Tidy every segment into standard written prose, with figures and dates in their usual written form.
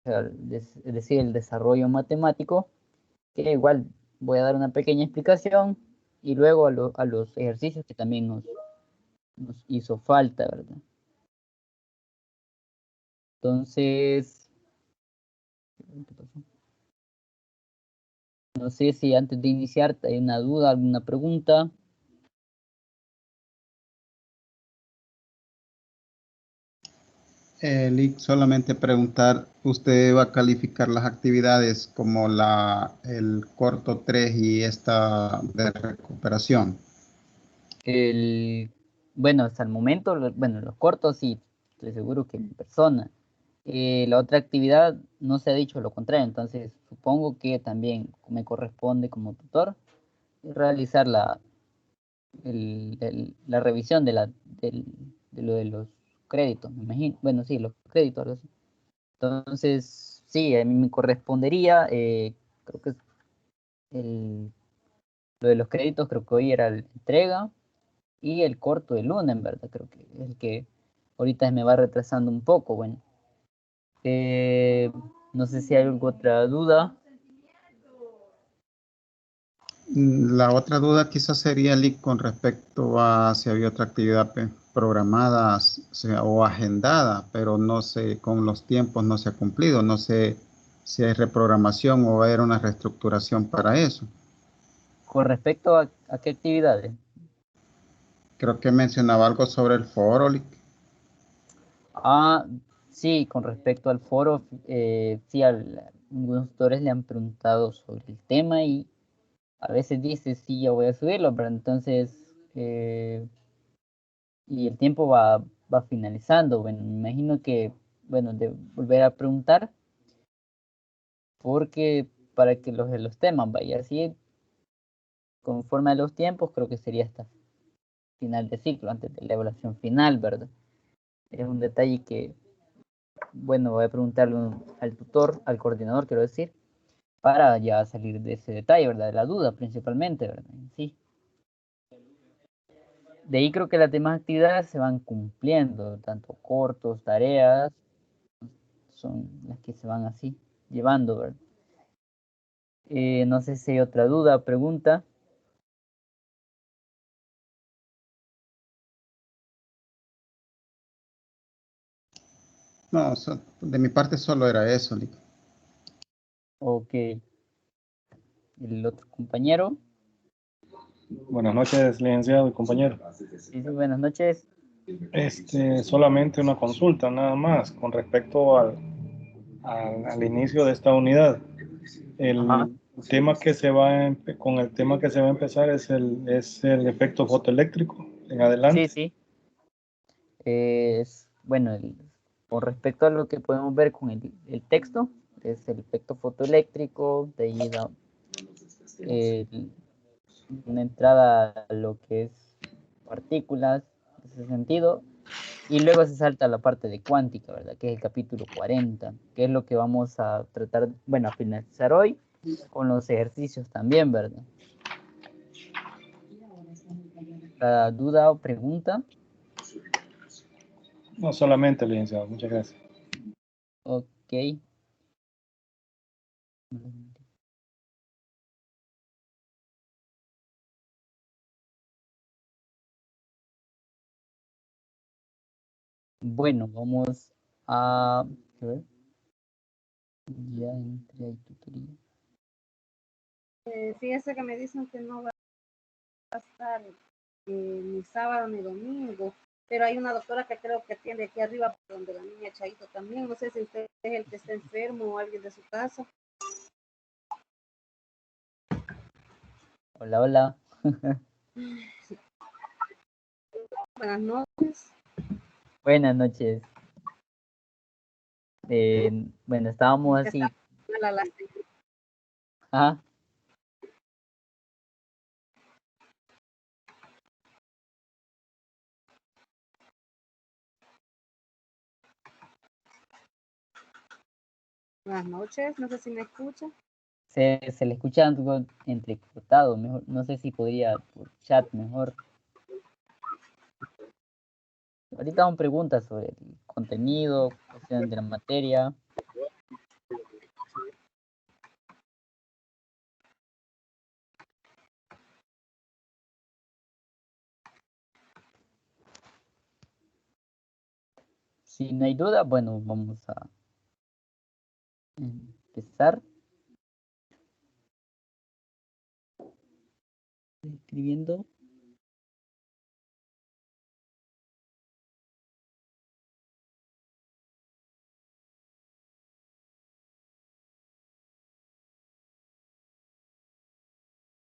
es decir, el desarrollo matemático, que igual voy a dar una pequeña explicación y luego a los ejercicios que también nos hizo falta, ¿verdad? Entonces, no sé si antes de iniciar hay una duda, alguna pregunta. Lick, solamente preguntar, ¿usted va a calificar las actividades como el corto 3 y esta de recuperación? Bueno, hasta el momento, bueno, los cortos sí, estoy seguro que en persona. La otra actividad no se ha dicho lo contrario, entonces supongo que también me corresponde como tutor realizar la revisión de lo de los créditos, me imagino. Bueno, sí, los créditos, algo así. Entonces, sí, a mí me correspondería, creo que lo de los créditos, creo que hoy era la entrega y el corto de Luna, en verdad, creo que es el que ahorita me va retrasando un poco. Bueno, no sé si hay alguna otra duda. La otra duda quizás sería, Lick, con respecto a si había otra actividad programada o agendada, pero no sé, con los tiempos no se ha cumplido. No sé si hay reprogramación o era una reestructuración para eso. Con respecto a qué actividades. Creo que mencionaba algo sobre el foro, Lick. Ah, sí, con respecto al foro, sí, algunos tutores le han preguntado sobre el tema y a veces dice, sí, ya voy a subirlo, pero entonces, y el tiempo va finalizando. Bueno, me imagino que, bueno, de volver a preguntar, porque para que los de los temas vaya así, conforme a los tiempos, creo que sería hasta final de ciclo, antes de la evaluación final, ¿verdad? Es un detalle que, bueno, voy a preguntarle al tutor, al coordinador, quiero decir, para ya salir de ese detalle, ¿verdad? De la duda principalmente, ¿verdad? Sí. De ahí creo que las demás actividades se van cumpliendo, tanto cortos, tareas, son las que se van así llevando, ¿verdad? No sé si hay otra duda, pregunta. No, de mi parte solo era eso, Lick. Ok. El otro compañero. Buenas noches, licenciado y compañero. Sí, sí, buenas noches. Solamente una consulta nada más con respecto al inicio de esta unidad. Ajá. Tema que se va con el tema que se va a empezar es el efecto fotoeléctrico en Sí, adelante. sí. Bueno, con respecto a lo que podemos ver con el texto, es el efecto fotoeléctrico, de ahí da una entrada a lo que es partículas, en ese sentido, y luego se salta a la parte de cuántica, ¿verdad? Que es el capítulo 40, que es lo que vamos a tratar, bueno, a finalizar hoy con los ejercicios también, ¿verdad? ¿La duda o pregunta? No solamente, licenciado, muchas gracias. Ok. Bueno, vamos a ver. Ya entré a tutoría. Fíjese que me dicen que no va a estar ni sábado ni domingo, pero hay una doctora que creo que atiende aquí arriba, donde la niña Chaito también. No sé si usted es el que está enfermo o alguien de su casa. Hola, hola. Buenas noches. Buenas noches. Bueno, estábamos Que está así. mala la Ajá. Buenas noches, no sé si me escucha. Se le escucha algo entrecortado, mejor, no sé si podría por chat mejor. Ahorita aún preguntas sobre el contenido, cuestión de la materia. Si no hay duda, bueno, vamos a empezar escribiendo.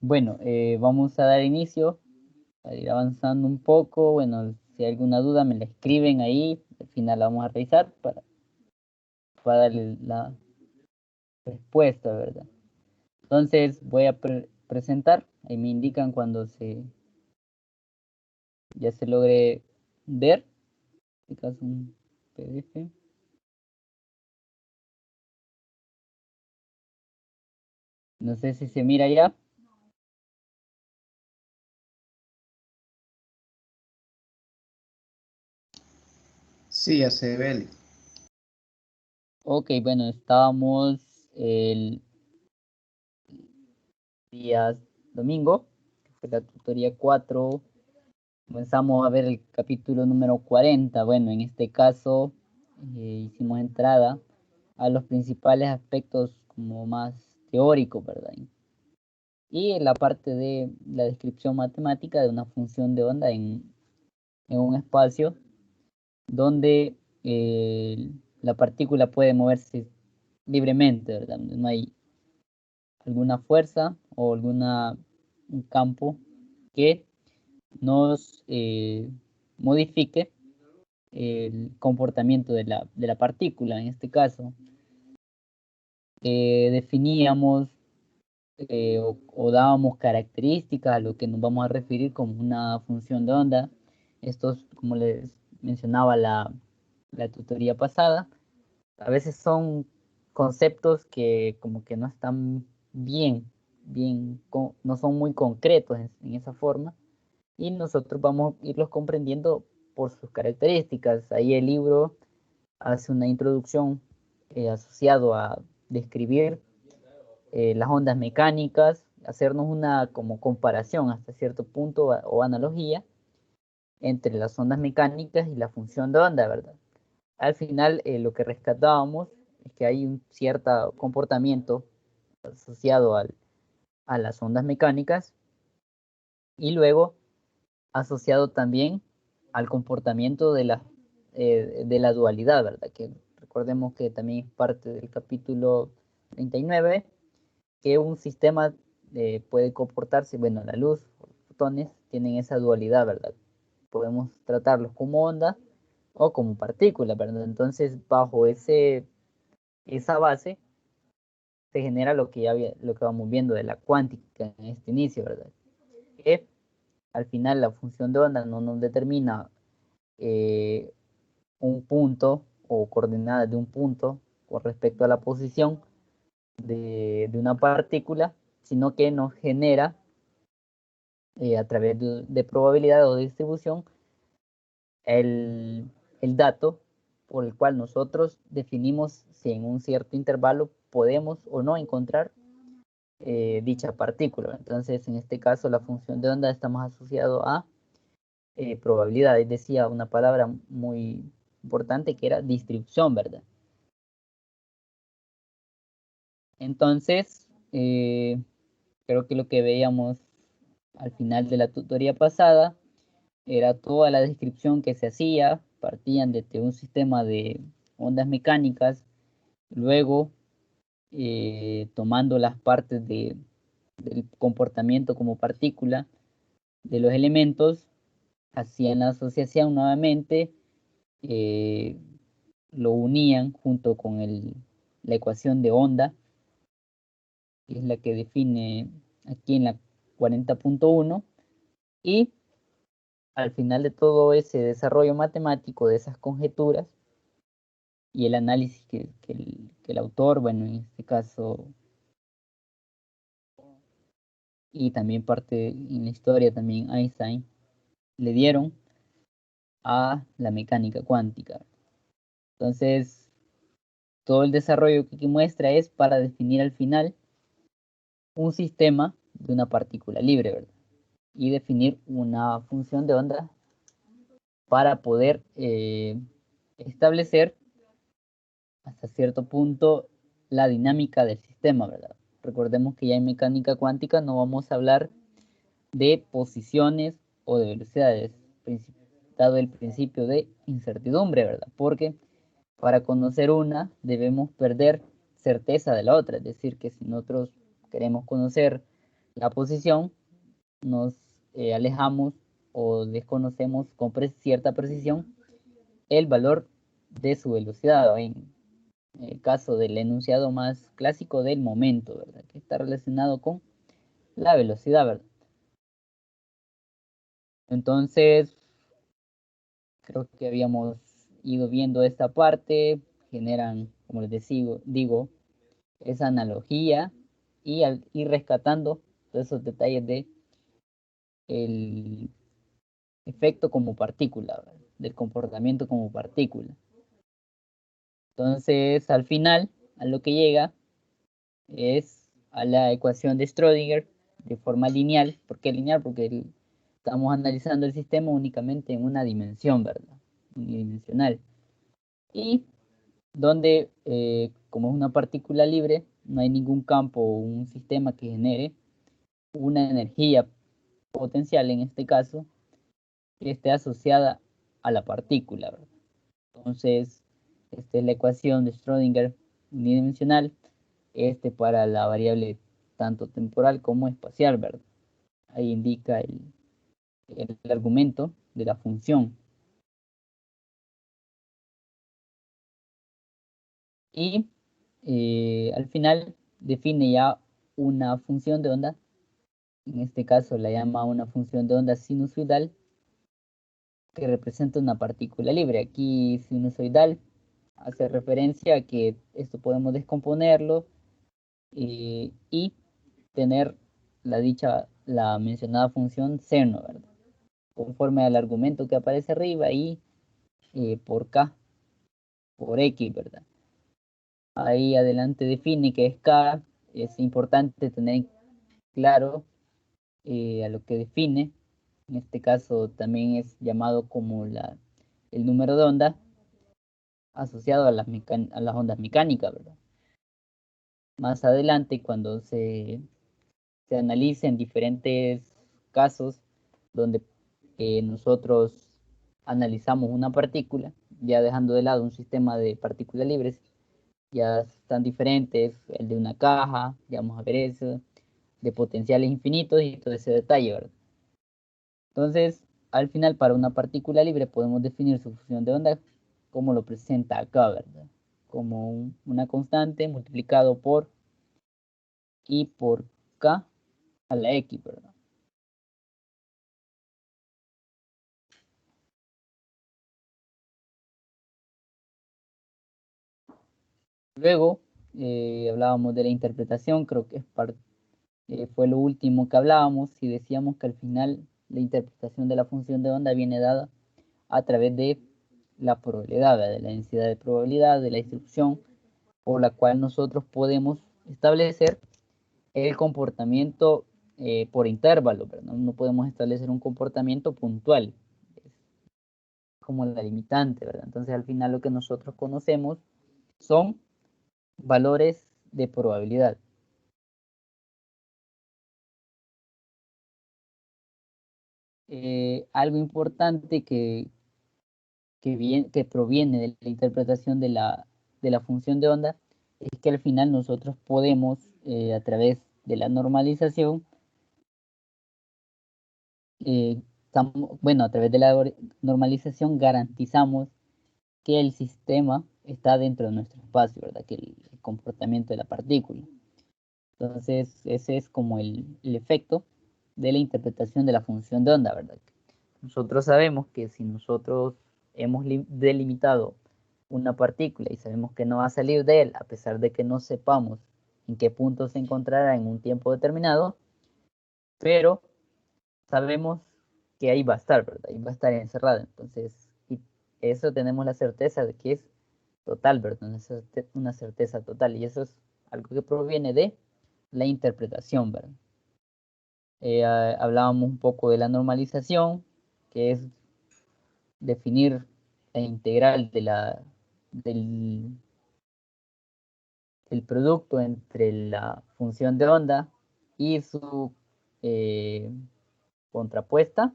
Bueno, vamos a dar inicio, a ir avanzando un poco. Bueno, si hay alguna duda me la escriben ahí, al final la vamos a revisar para darle la respuesta, ¿verdad? Entonces voy a presentar, ahí me indican cuando ya se logre ver, en este caso un PDF. No sé si se mira ya. Sí, ya se ve, Lick. Ok, bueno, estábamos el día domingo, que fue la tutoría 4. Comenzamos a ver el capítulo número 40. Bueno, en este caso hicimos entrada a los principales aspectos como más teóricos, ¿verdad? Y la parte de la descripción matemática de una función de onda en un espacio donde la partícula puede moverse libremente, ¿verdad? No hay alguna fuerza o un campo que nos modifique el comportamiento de la partícula. En este caso, definíamos o dábamos características a lo que nos vamos a referir como una función de onda. Estos, como les mencionaba la tutoría pasada, a veces son conceptos que como que no están no son muy concretos en esa forma, y nosotros vamos a irlos comprendiendo por sus características. Ahí el libro hace una introducción asociado a describir las ondas mecánicas, hacernos una como comparación hasta cierto punto o analogía entre las ondas mecánicas y la función de onda, ¿verdad? Al final lo que rescatábamos es que hay un cierto comportamiento asociado a las ondas mecánicas y luego asociado también al comportamiento de la dualidad, ¿verdad? Que recordemos que también es parte del capítulo 39, que un sistema puede comportarse, bueno, la luz, los fotones tienen esa dualidad, ¿verdad? Podemos tratarlos como onda o como partícula, ¿verdad? Entonces, bajo esa base se genera lo que vamos viendo de la cuántica en este inicio, ¿verdad? Que al final la función de onda no nos determina eh, un punto o coordenadas de un punto con respecto a la posición de una partícula, sino que nos genera a través de probabilidad o distribución el dato por el cual nosotros definimos si en un cierto intervalo podemos o no encontrar dicha partícula. Entonces, en este caso, la función de onda está más asociado a probabilidades. Decía una palabra muy importante que era distribución, ¿verdad? Entonces, creo que lo que veíamos al final de la tutoría pasada era toda la descripción que se hacía, partían desde un sistema de ondas mecánicas, luego tomando las partes del comportamiento como partícula de los elementos, hacían la asociación nuevamente, eh, lo unían junto con la ecuación de onda, que es la que define aquí en la 40.1, y al final de todo ese desarrollo matemático de esas conjeturas y el análisis que el autor, bueno, en este caso, y también parte en la historia, también Einstein, le dieron a la mecánica cuántica. Entonces, todo el desarrollo que aquí muestra es para definir al final un sistema de una partícula libre, ¿verdad? Y definir una función de onda para poder establecer hasta cierto punto la dinámica del sistema, ¿verdad? Recordemos que ya en mecánica cuántica no vamos a hablar de posiciones o de velocidades, dado el principio de incertidumbre, ¿verdad? Porque para conocer una debemos perder certeza de la otra, es decir, que si nosotros queremos conocer la posición, nos alejamos o desconocemos con cierta precisión el valor de su velocidad, o en el caso del enunciado más clásico del momento, ¿verdad? Que está relacionado con la velocidad, ¿verdad? Entonces, creo que habíamos ido viendo esta parte, generan, como les digo, esa analogía y al ir rescatando todos esos detalles de el efecto como partícula, ¿verdad? Del comportamiento como partícula. Entonces, al final, a lo que llega es a la ecuación de Schrödinger de forma lineal. ¿Por qué lineal? Porque estamos analizando el sistema únicamente en una dimensión, ¿verdad? Unidimensional. Y donde, como es una partícula libre, no hay ningún campo o un sistema que genere una energía potencial, en este caso, que esté asociada a la partícula, ¿verdad? Entonces, esta es la ecuación de Schrödinger unidimensional, para la variable tanto temporal como espacial, ¿verdad? Ahí indica el argumento de la función. Y al final define ya una función de onda, en este caso la llama una función de onda sinusoidal, que representa una partícula libre. Aquí sinusoidal hace referencia a que esto podemos descomponerlo y tener la mencionada función seno, ¿verdad? Conforme al argumento que aparece arriba y por K, por X, ¿verdad? Ahí adelante define que es K, es importante tener claro a lo que define. En este caso también es llamado como el número de onda asociado a las ondas mecánicas, ¿verdad? Más adelante, cuando se analicen diferentes casos donde nosotros analizamos una partícula, ya dejando de lado un sistema de partículas libres, ya están diferentes, el de una caja, ya vamos a ver eso, de potenciales infinitos y todo ese detalle, ¿verdad? Entonces, al final, para una partícula libre podemos definir su función de onda como lo presenta acá, ¿verdad? Como una constante multiplicado por I por K a la X, ¿verdad? Luego, hablábamos de la interpretación, creo que fue lo último que hablábamos, y decíamos que al final la interpretación de la función de onda viene dada a través de la probabilidad, de la densidad de probabilidad, de la distribución por la cual nosotros podemos establecer el comportamiento por intervalo, ¿verdad? No podemos establecer un comportamiento puntual, es como la limitante, ¿verdad? Entonces al final lo que nosotros conocemos son valores de probabilidad. Algo importante que proviene de la interpretación de la función de onda es que al final nosotros podemos, a través de la normalización, bueno, a través de la normalización garantizamos que el sistema está dentro de nuestro espacio, ¿verdad? Que el comportamiento de la partícula. Entonces, ese es como el efecto de la interpretación de la función de onda, ¿verdad? Nosotros sabemos que si nosotros hemos delimitado una partícula y sabemos que no va a salir de él, a pesar de que no sepamos en qué punto se encontrará en un tiempo determinado, pero sabemos que ahí va a estar, ¿verdad? Ahí va a estar encerrada. Entonces, y eso tenemos la certeza de que es total, ¿verdad? Una certeza total. Y eso es algo que proviene de la interpretación, ¿verdad? Hablábamos un poco de la normalización, que es definir la integral del producto entre la función de onda y su contrapuesta,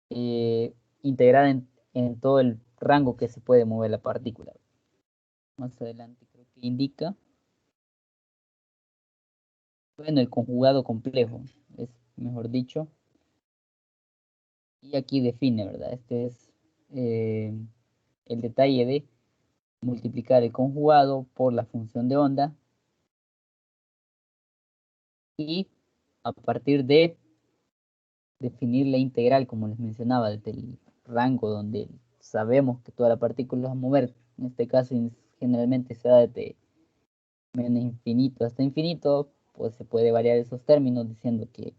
integrada en todo el rango que se puede mover la partícula. Más adelante creo que indica, bueno, el conjugado complejo, es mejor dicho. Y aquí define, ¿verdad? Este es el detalle de multiplicar el conjugado por la función de onda y a partir de definir la integral, como les mencionaba, desde el rango donde sabemos que toda la partícula va a mover, en este caso generalmente se da desde menos infinito hasta infinito, pues se puede variar esos términos diciendo que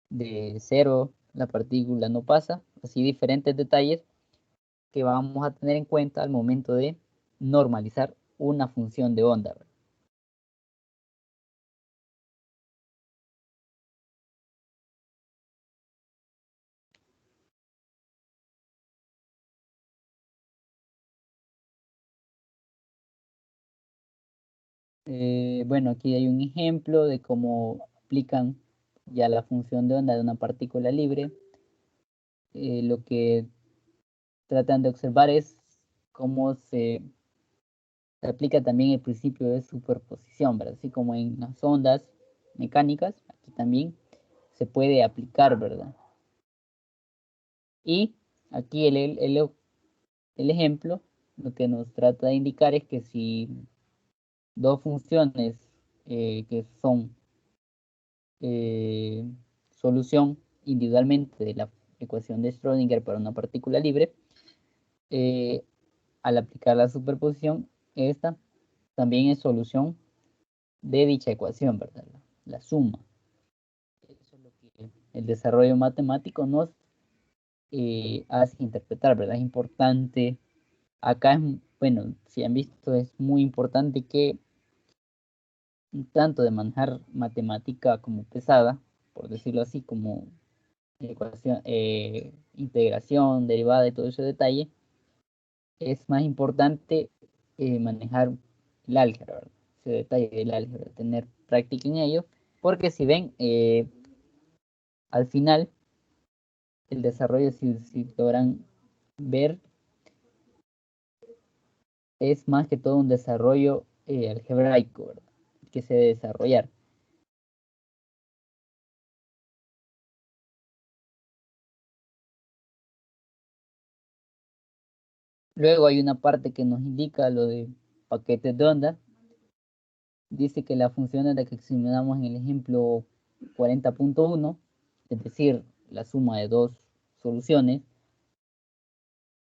de cero la partícula no pasa, así diferentes detalles que vamos a tener en cuenta al momento de normalizar una función de onda. Bueno, aquí hay un ejemplo de cómo aplican ya la función de onda de una partícula libre. Lo que tratan de observar es cómo se aplica también el principio de superposición, ¿verdad? Así como en las ondas mecánicas, aquí también se puede aplicar, ¿verdad? Y aquí el ejemplo lo que nos trata de indicar es que si dos funciones que son solución individualmente de la ecuación de Schrödinger para una partícula libre, al aplicar la superposición, esta también es solución de dicha ecuación, ¿verdad? La suma. Eso es lo que el desarrollo matemático nos hace interpretar, ¿verdad? Es importante, acá es, bueno, si han visto, es muy importante que tanto de manejar matemática como pesada, por decirlo así, como ecuación, integración, derivada y todo ese detalle, es más importante manejar el álgebra, ¿verdad? Ese detalle del álgebra, tener práctica en ello, porque si ven, al final, el desarrollo, si logran ver, es más que todo un desarrollo algebraico, ¿verdad? Que se debe desarrollar. Luego hay una parte que nos indica lo de paquetes de onda. Dice que la función de la que examinamos en el ejemplo 40.1, es decir, la suma de dos soluciones,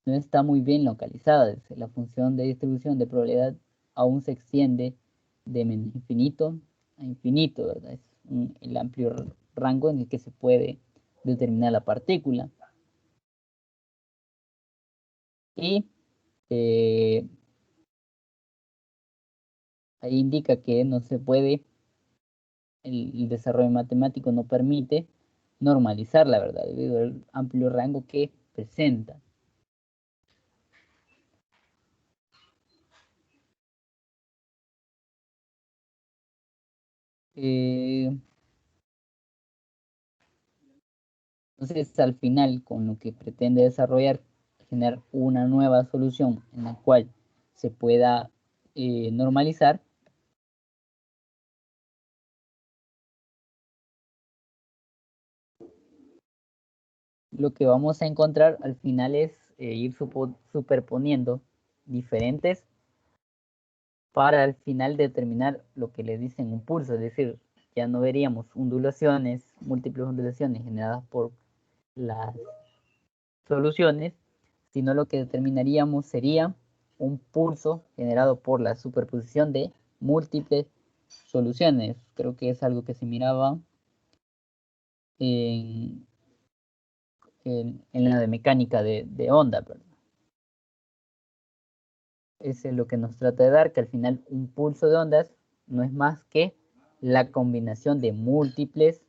no está muy bien localizada. La función de distribución de probabilidad aún se extiende de menos infinito a infinito, ¿verdad? Es el amplio rango en el que se puede determinar la partícula. Y ahí indica que no se puede, el desarrollo matemático no permite normalizar la verdad debido al amplio rango que presenta. Entonces, al final, con lo que pretende desarrollar, generar una nueva solución en la cual se pueda normalizar. Lo que vamos a encontrar al final es ir superponiendo diferentes para al final determinar lo que le dicen un pulso, es decir, ya no veríamos ondulaciones, múltiples ondulaciones generadas por las soluciones, sino lo que determinaríamos sería un pulso generado por la superposición de múltiples soluciones. Creo que es algo que se miraba en, la de mecánica de onda, ¿verdad? Eso es lo que nos trata de dar, que al final un pulso de ondas no es más que la combinación de múltiples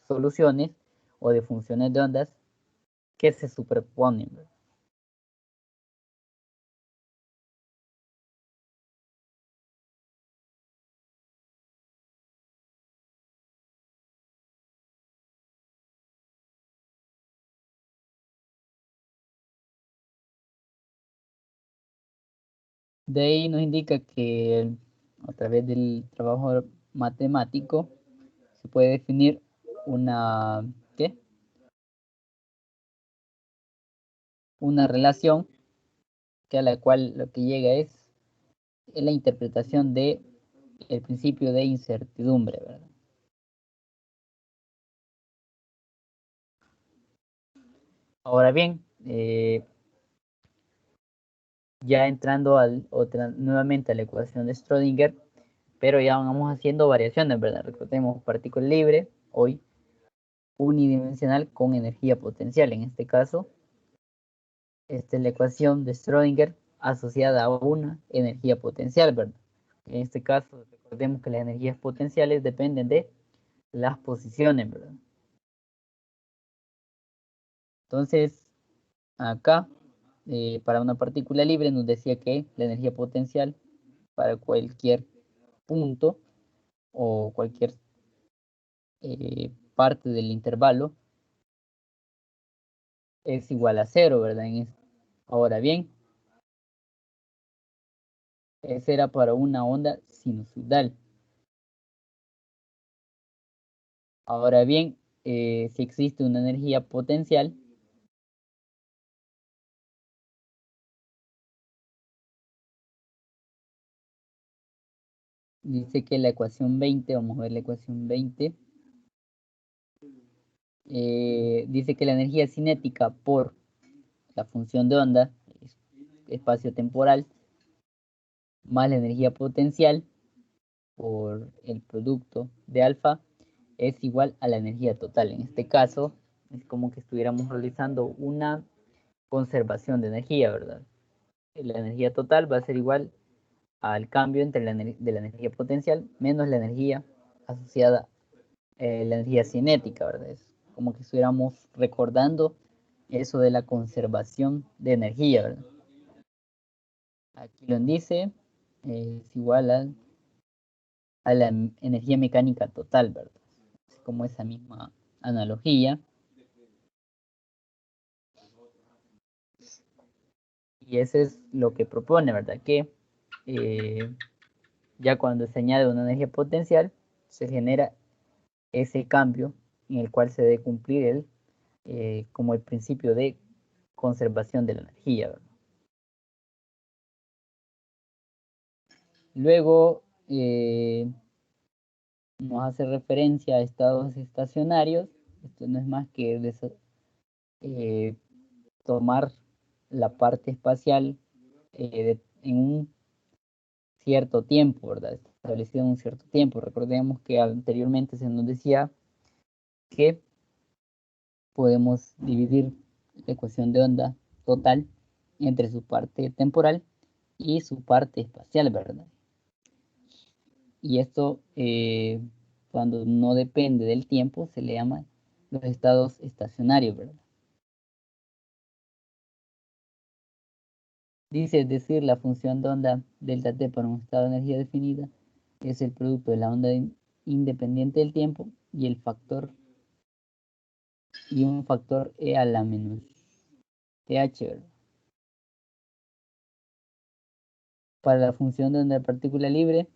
soluciones o de funciones de ondas que se superponen, ¿verdad? De ahí nos indica que a través del trabajo matemático se puede definir una, ¿qué? Una relación que a la cual lo que llega es la interpretación de el principio de incertidumbre, ¿verdad? Ahora bien, ya entrando nuevamente a la ecuación de Schrödinger, pero ya vamos haciendo variaciones, ¿verdad? Recordemos partícula libre, hoy unidimensional con energía potencial. En este caso, esta es la ecuación de Schrödinger asociada a una energía potencial, ¿verdad? En este caso, recordemos que las energías potenciales dependen de las posiciones, ¿verdad? Entonces, acá, para una partícula libre nos decía que la energía potencial para cualquier punto o cualquier parte del intervalo es igual a cero, ¿verdad? Ahora bien, esa era para una onda sinusoidal. Ahora bien, si existe una energía potencial, dice que la ecuación 20, vamos a ver la ecuación 20, dice que la energía cinética por la función de onda, espacio temporal, más la energía potencial por el producto de alfa es igual a la energía total. En este caso, es como que estuviéramos realizando una conservación de energía, ¿verdad? La energía total va a ser igual al cambio entre de la energía potencial menos la energía asociada, la energía cinética, ¿verdad? Es como que estuviéramos recordando eso de la conservación de energía, ¿verdad? Aquí lo dice, es igual a la energía mecánica total, ¿verdad? Es como esa misma analogía. Y eso es lo que propone, ¿verdad? Que ya cuando se añade una energía potencial, se genera ese cambio en el cual se debe cumplir como el principio de conservación de la energía, ¿verdad? Luego nos hace referencia a estados estacionarios. Esto no es más que eh, tomar la parte espacial en un cierto tiempo, ¿verdad? Establecido en un cierto tiempo. Recordemos que anteriormente se nos decía que podemos dividir la ecuación de onda total entre su parte temporal y su parte espacial, ¿verdad? Y esto, cuando no depende del tiempo, se le llama los estados estacionarios, ¿verdad? Dice, es decir, la función de onda delta t para un estado de energía definida es el producto de la onda independiente del tiempo y el factor y un factor e a la menos th, ¿verdad? Para la función de onda de partícula libre,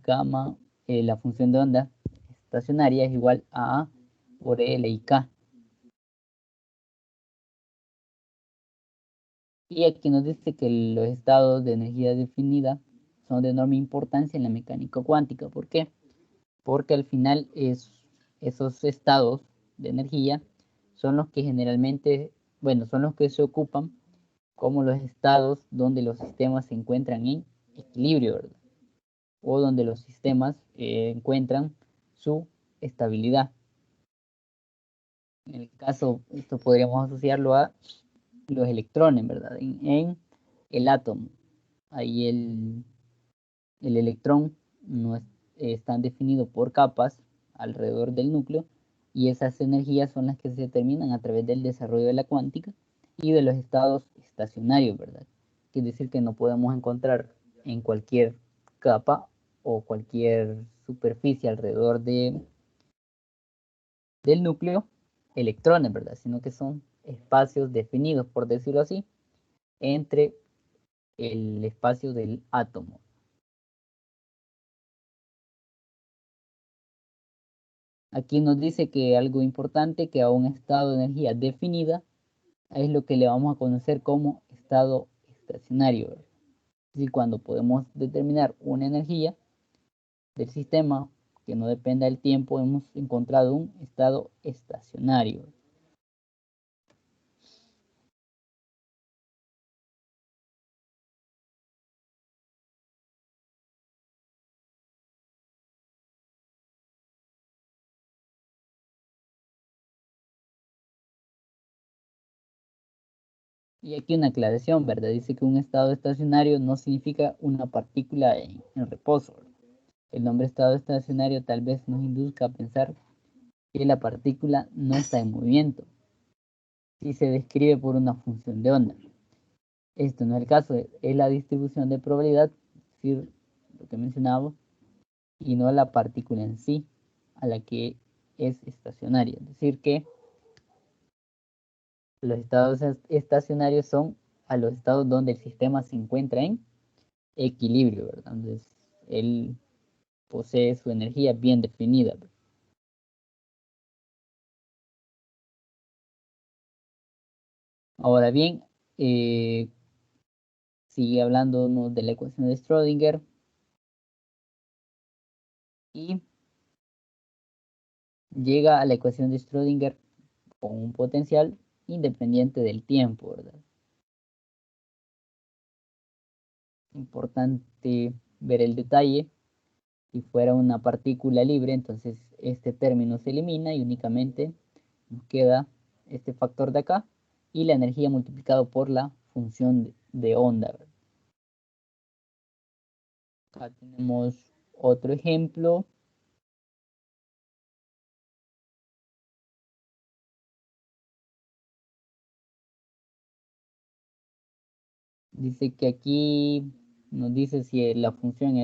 gamma, la función de onda estacionaria es igual a A por L y K. Y aquí nos dice que los estados de energía definida son de enorme importancia en la mecánica cuántica. ¿Por qué? Porque al final esos estados de energía son los que generalmente, bueno, son los que se ocupan como los estados donde los sistemas se encuentran en equilibrio, ¿verdad? O donde los sistemas encuentran su estabilidad. En el caso, esto podríamos asociarlo a los electrones, ¿verdad? En el átomo. Ahí el electrón no es tan definido por capas alrededor del núcleo y esas energías son las que se determinan a través del desarrollo de la cuántica y de los estados estacionarios, ¿verdad? Quiere decir que no podemos encontrar en cualquier capa o cualquier superficie alrededor del núcleo electrones, ¿verdad? Sino que son espacios definidos, por decirlo así, entre el espacio del átomo. Aquí nos dice que algo importante, que a un estado de energía definida es lo que le vamos a conocer como estado estacionario. ¿Verdad? Es decir, cuando podemos determinar una energía del sistema que no dependa del tiempo, hemos encontrado un estado estacionario. Y aquí una aclaración, ¿verdad? Dice que un estado estacionario no significa una partícula en reposo. ¿Verdad? El nombre estado estacionario tal vez nos induzca a pensar que la partícula no está en movimiento, si se describe por una función de onda. Esto no es el caso, es la distribución de probabilidad, es decir, lo que mencionaba, y no la partícula en sí, a la que es estacionaria. Es decir, que los estados estacionarios son a los estados donde el sistema se encuentra en equilibrio, ¿verdad? Entonces, él posee su energía bien definida. ¿Verdad? Ahora bien, sigue hablándonos de la ecuación de Schrödinger y llega a la ecuación de Schrödinger con un potencial independiente del tiempo, ¿verdad? Importante ver el detalle. Si fuera una partícula libre, entonces este término se elimina y únicamente nos queda este factor de acá y la energía multiplicado por la función de onda. ¿Verdad? Acá tenemos otro ejemplo. Dice que aquí nos dice si la función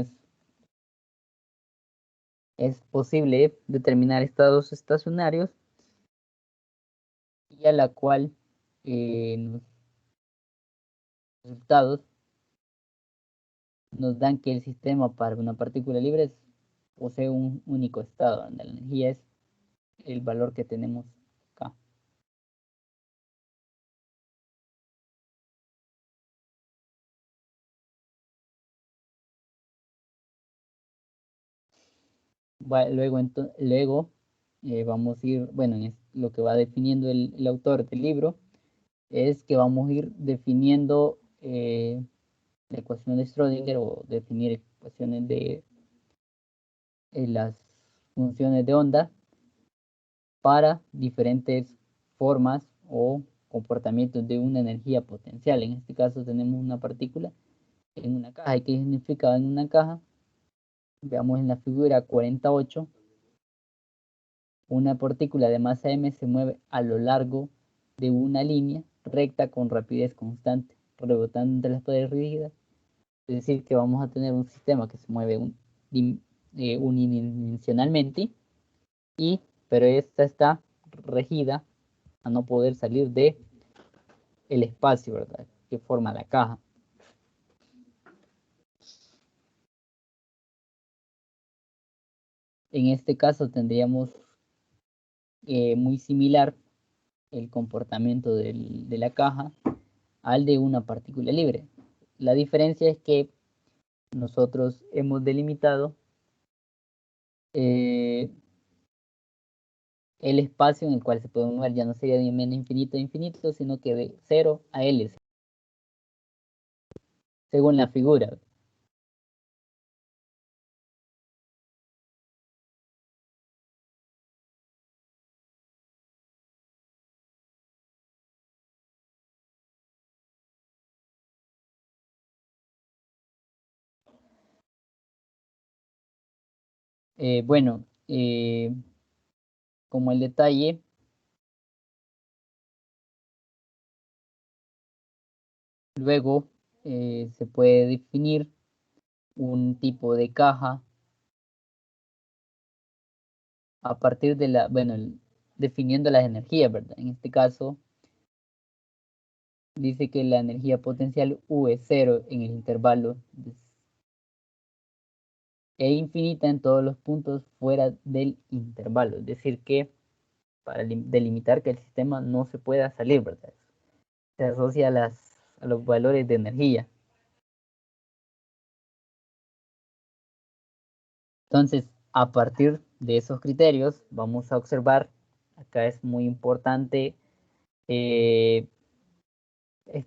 es posible determinar estados estacionarios y a la cual los resultados nos dan que el sistema para una partícula libre posee un único estado, donde la energía es el valor que tenemos acá. Luego vamos a ir, bueno, lo que va definiendo el autor del libro es que vamos a ir definiendo la ecuación de Schrödinger o definir ecuaciones de las funciones de onda para diferentes formas o comportamientos de una energía potencial. En este caso tenemos una partícula en una caja. ¿Y qué significa en una caja? Veamos en la figura 48. Una partícula de masa m se mueve a lo largo de una línea recta con rapidez constante, rebotando entre las paredes rígidas. Es decir, que vamos a tener un sistema que se mueve unidimensionalmente, pero esta está regida a no poder salir de el espacio, ¿verdad? Que forma la caja. En este caso tendríamos muy similar el comportamiento de la caja al de una partícula libre. La diferencia es que nosotros hemos delimitado el espacio en el cual se puede mover, ya no sería de menos infinito a infinito, sino que de 0 a L, según la figura. Bueno, como el detalle luego se puede definir un tipo de caja a partir de la, bueno, definiendo las energías, ¿verdad? En este caso, dice que la energía potencial U es 0 en el intervalo e infinita en todos los puntos fuera del intervalo. Es decir, que para delimitar que el sistema no se pueda salir, ¿verdad? Se asocia a los valores de energía. Entonces, a partir de esos criterios, vamos a observar, acá es muy importante, es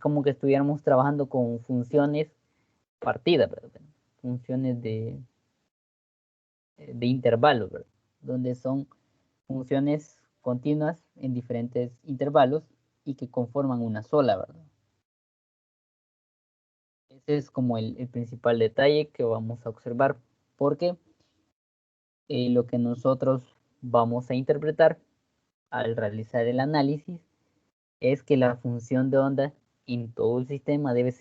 como que estuviéramos trabajando con funciones partidas, ¿verdad? Funciones de intervalos, ¿verdad? Donde son funciones continuas en diferentes intervalos y que conforman una sola, ¿verdad? Ese es como el principal detalle que vamos a observar, porque lo que nosotros vamos a interpretar al realizar el análisis es que la función de onda en todo el sistema debe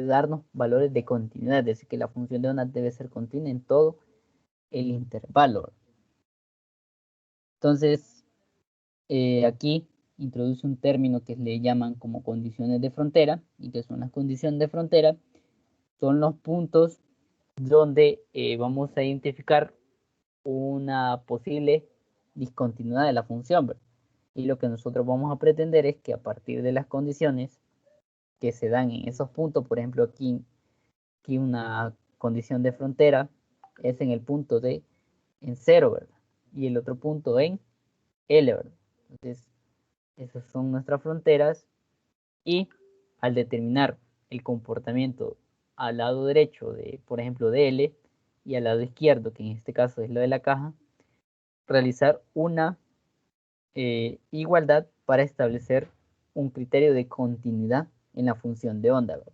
darnos valores de continuidad, es decir, que la función de onda debe ser continua en todo el intervalo. Entonces, aquí introduce un término que le llaman como condiciones de frontera, y que son las condiciones de frontera, son los puntos donde vamos a identificar una posible discontinuidad de la función, ¿verdad? Y lo que nosotros vamos a pretender es que a partir de las condiciones que se dan en esos puntos, por ejemplo, aquí una condición de frontera es en el punto D en 0, ¿verdad? Y el otro punto en L, ¿verdad? Entonces, esas son nuestras fronteras y al determinar el comportamiento al lado derecho de, por ejemplo, de L y al lado izquierdo, que en este caso es lo de la caja, realizar una igualdad para establecer un criterio de continuidad en la función de onda, ¿verdad?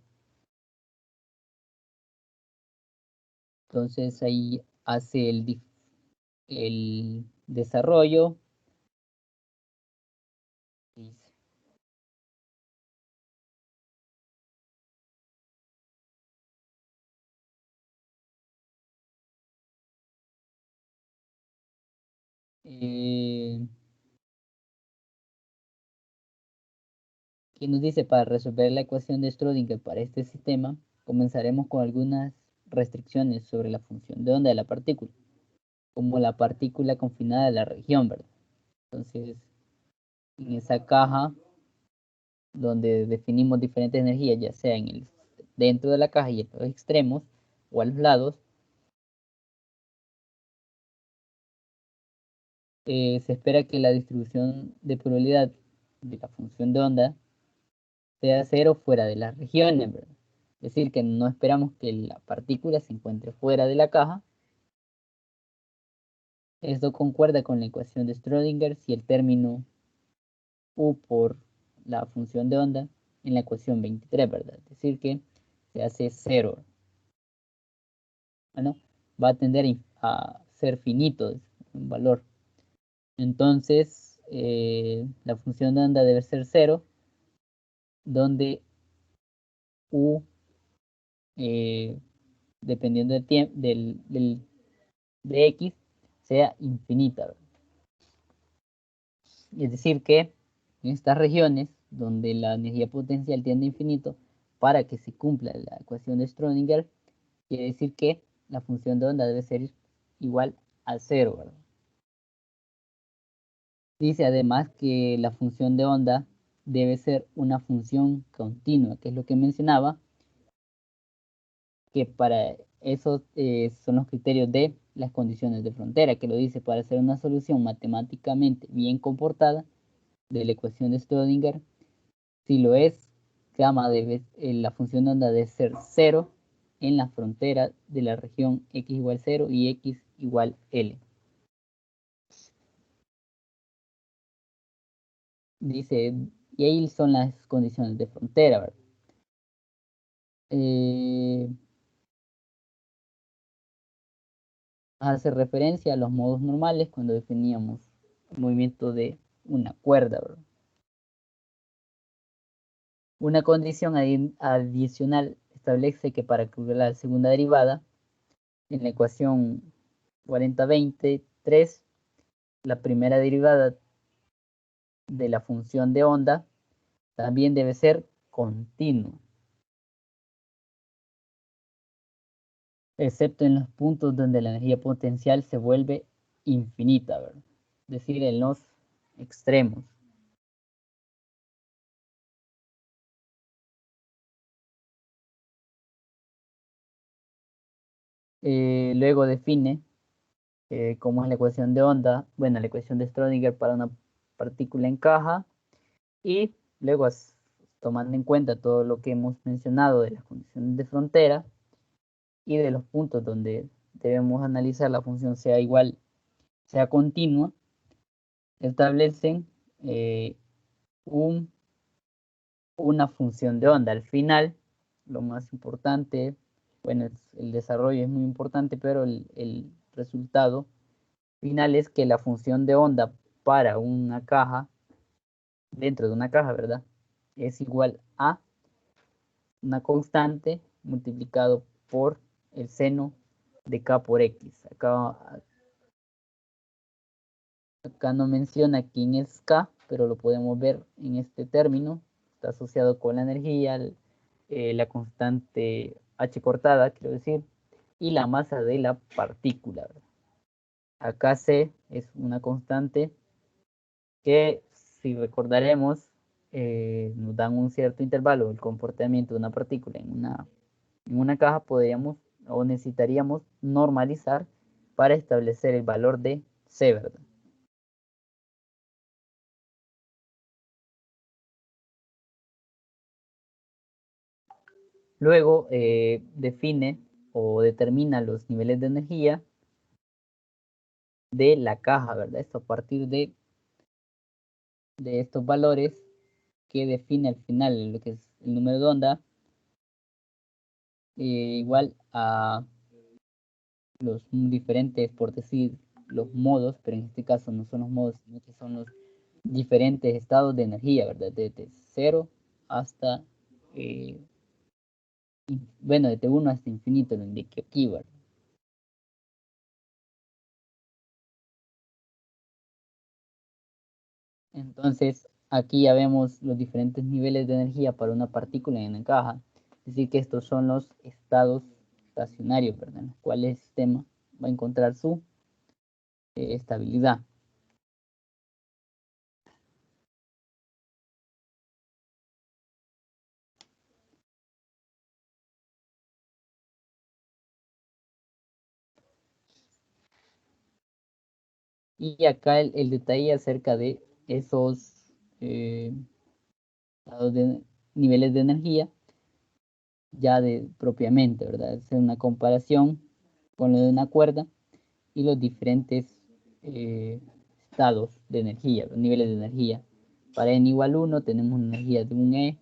Entonces ahí hace el desarrollo. Que nos dice, para resolver la ecuación de Schrödinger para este sistema, comenzaremos con algunas restricciones sobre la función de onda de la partícula, como la partícula confinada de la región, ¿verdad? Entonces, en esa caja donde definimos diferentes energías, ya sea dentro de la caja y en los extremos o a los lados, se espera que la distribución de probabilidad de la función de onda sea cero fuera de las regiones, ¿verdad? Es decir, que no esperamos que la partícula se encuentre fuera de la caja. Esto concuerda con la ecuación de Schrödinger si el término U por la función de onda en la ecuación 23, ¿verdad? Es decir, que se hace cero. Bueno, va a tender a ser finito un valor. Entonces, la función de onda debe ser cero, donde U, dependiendo del tiempo, de X, sea infinita, ¿verdad? Es decir, que en estas regiones donde la energía potencial tiende a infinito, para que se cumpla la ecuación de Schrödinger, quiere decir que la función de onda debe ser igual a cero, ¿verdad? Dice además que la función de onda debe ser una función continua, que es lo que mencionaba, que para eso son los criterios de las condiciones de frontera, que lo dice, para hacer una solución matemáticamente bien comportada de la ecuación de Schrödinger, si lo es, gamma la función de onda debe ser cero en la frontera de la región x igual 0 y x igual L. Dice, y ahí son las condiciones de frontera, ¿verdad? hace referencia a los modos normales cuando definíamos el movimiento de una cuerda, ¿verdad? Una condición adicional establece que para calcular la segunda derivada, en la ecuación 4023, la primera derivada de la función de onda también debe ser continua, excepto en los puntos donde la energía potencial se vuelve infinita, ¿verdad? Es decir, en los extremos. Luego define cómo es la ecuación de onda, bueno, la ecuación de Schrödinger para una partícula en caja, y luego tomando en cuenta todo lo que hemos mencionado de las condiciones de frontera y de los puntos donde debemos analizar la función sea igual, sea continua, establecen una función de onda. Al final, lo más importante, bueno, el desarrollo es muy importante, pero el resultado final es que la función de onda para una caja, dentro de una caja, ¿verdad? Es igual a una constante multiplicado por el seno de k por x. Acá no menciona quién es k, pero lo podemos ver en este término. Está asociado con la energía, la constante h cortada, quiero decir, y la masa de la partícula, ¿verdad? Acá c es una constante que, si recordaremos, nos dan un cierto intervalo del comportamiento de una partícula en una caja, podríamos o necesitaríamos normalizar para establecer el valor de C, ¿verdad? Luego define o determina los niveles de energía de la caja, ¿verdad? Esto a partir de estos valores que define al final lo que es el número de onda, igual a los diferentes, por decir, los modos, pero en este caso no son los modos, sino que son los diferentes estados de energía, ¿verdad? Desde 0 hasta, bueno, desde 1 hasta infinito, lo indiqué aquí, ¿verdad? Entonces, aquí ya vemos los diferentes niveles de energía para una partícula en una caja. Es decir, que estos son los estados estacionarios, ¿verdad? En los cuales el sistema va a encontrar su estabilidad. Y acá el detalle acerca de esos niveles de energía, ya propiamente, ¿verdad? Es una comparación con lo de una cuerda y los diferentes estados de energía, los niveles de energía. Para n igual 1 tenemos una energía de un E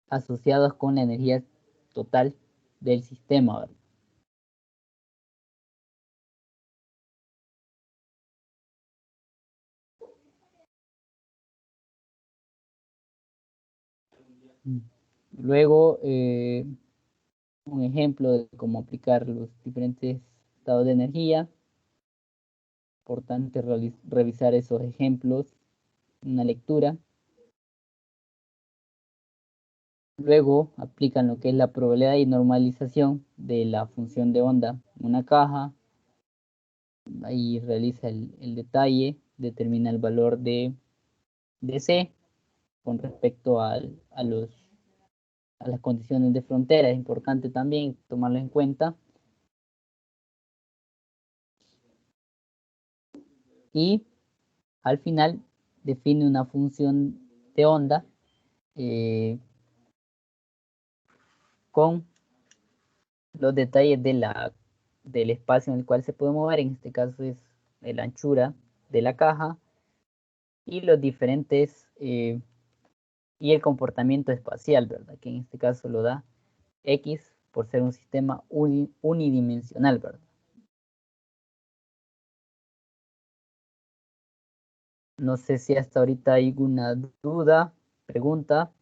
asociados con la energía total del sistema, ¿verdad? Luego, un ejemplo de cómo aplicar los diferentes estados de energía. Importante revisar esos ejemplos, una lectura. Luego aplican lo que es la probabilidad y normalización de la función de onda en una caja. Ahí realiza el detalle, determina el valor de C con respecto a las condiciones de frontera. Es importante también tomarlo en cuenta. Y al final define una función de onda con los detalles del espacio en el cual se puede mover. En este caso es la anchura de la caja y los diferentes y el comportamiento espacial, ¿verdad? Que en este caso lo da X por ser un sistema unidimensional, ¿verdad? No sé si hasta ahorita hay alguna duda, pregunta.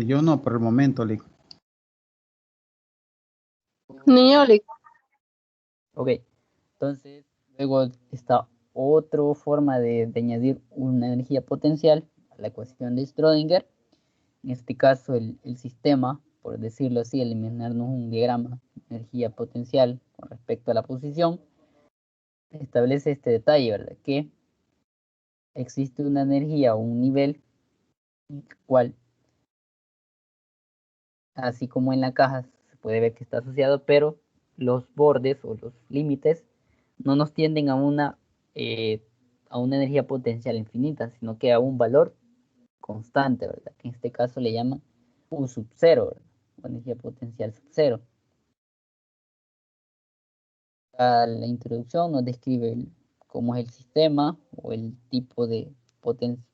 Yo no, por el momento, Lick. Niño, Ok, entonces luego está otra forma de añadir una energía potencial a la ecuación de Schrödinger. En este caso el sistema, por decirlo así, eliminarnos un diagrama de energía potencial con respecto a la posición, establece este detalle, ¿verdad? Que existe una energía o un nivel en el cual, así como en la caja, se puede ver que está asociado, pero los bordes o los límites no nos tienden a una energía potencial infinita, sino que a un valor constante, ¿verdad? Que en este caso le llaman U sub 0, ¿verdad? O energía potencial sub 0. La introducción nos describe cómo es el sistema o el tipo de potencia.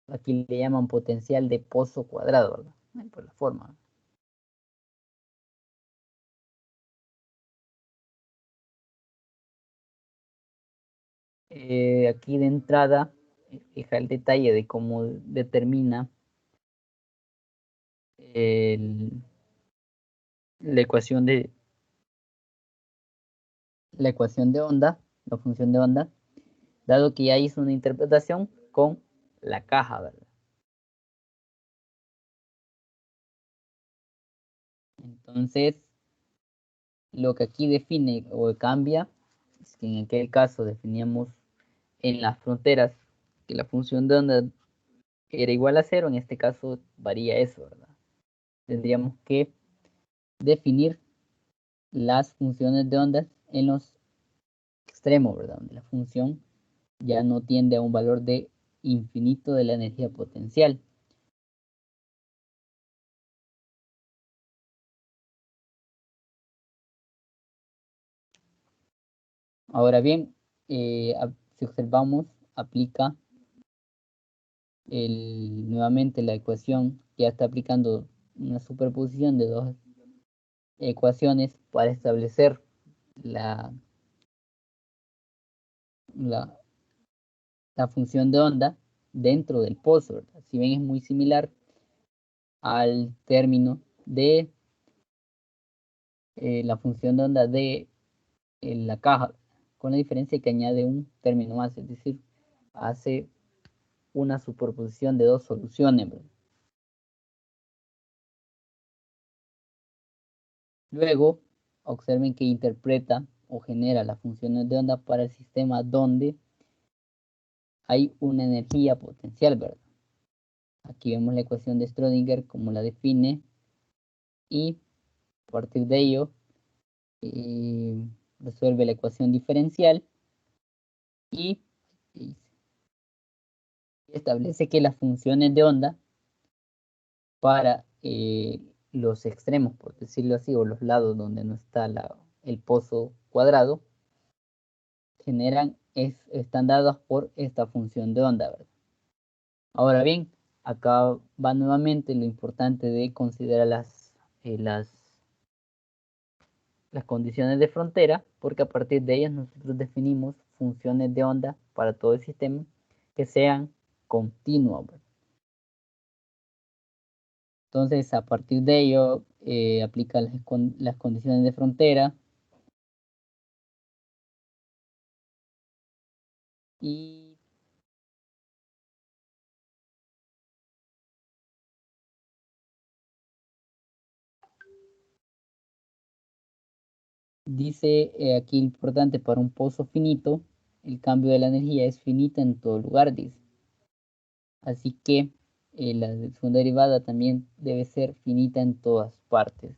Aquí le llaman potencial de pozo cuadrado, ¿verdad? Por la forma. Aquí de entrada, deja el detalle de cómo determina la ecuación de onda, la función de onda, dado que ya hizo una interpretación con la caja, ¿verdad? Entonces, lo que aquí define o cambia es que en aquel caso definíamos en las fronteras que la función de onda era igual a cero, en este caso varía eso, ¿verdad? Tendríamos que definir las funciones de ondas en los extremos, ¿verdad? Donde la función ya no tiende a un valor de infinito de la energía potencial. Ahora bien, si observamos, aplica nuevamente la ecuación, ya está aplicando una superposición de dos ecuaciones para establecer la, la, la función de onda dentro del pozo, ¿verdad? Si bien es muy similar al término de la función de onda de la caja, con la diferencia que añade un término más, es decir, hace una superposición de dos soluciones, ¿verdad? Luego, observen que interpreta o genera las funciones de onda para el sistema donde hay una energía potencial, ¿verdad? Aquí vemos la ecuación de Schrödinger como la define y a partir de ello resuelve la ecuación diferencial y establece que las funciones de onda para los extremos, por decirlo así, o los lados donde no está el pozo cuadrado, están dadas por esta función de onda, ¿verdad? Ahora bien, acá va nuevamente lo importante de considerar las condiciones de frontera, porque a partir de ellas nosotros definimos funciones de onda para todo el sistema que sean continuas, ¿verdad? Entonces, a partir de ello, aplica las condiciones de frontera y dice aquí importante para un pozo finito, el cambio de la energía es finita en todo lugar, dice. Así que la segunda derivada también debe ser finita en todas partes.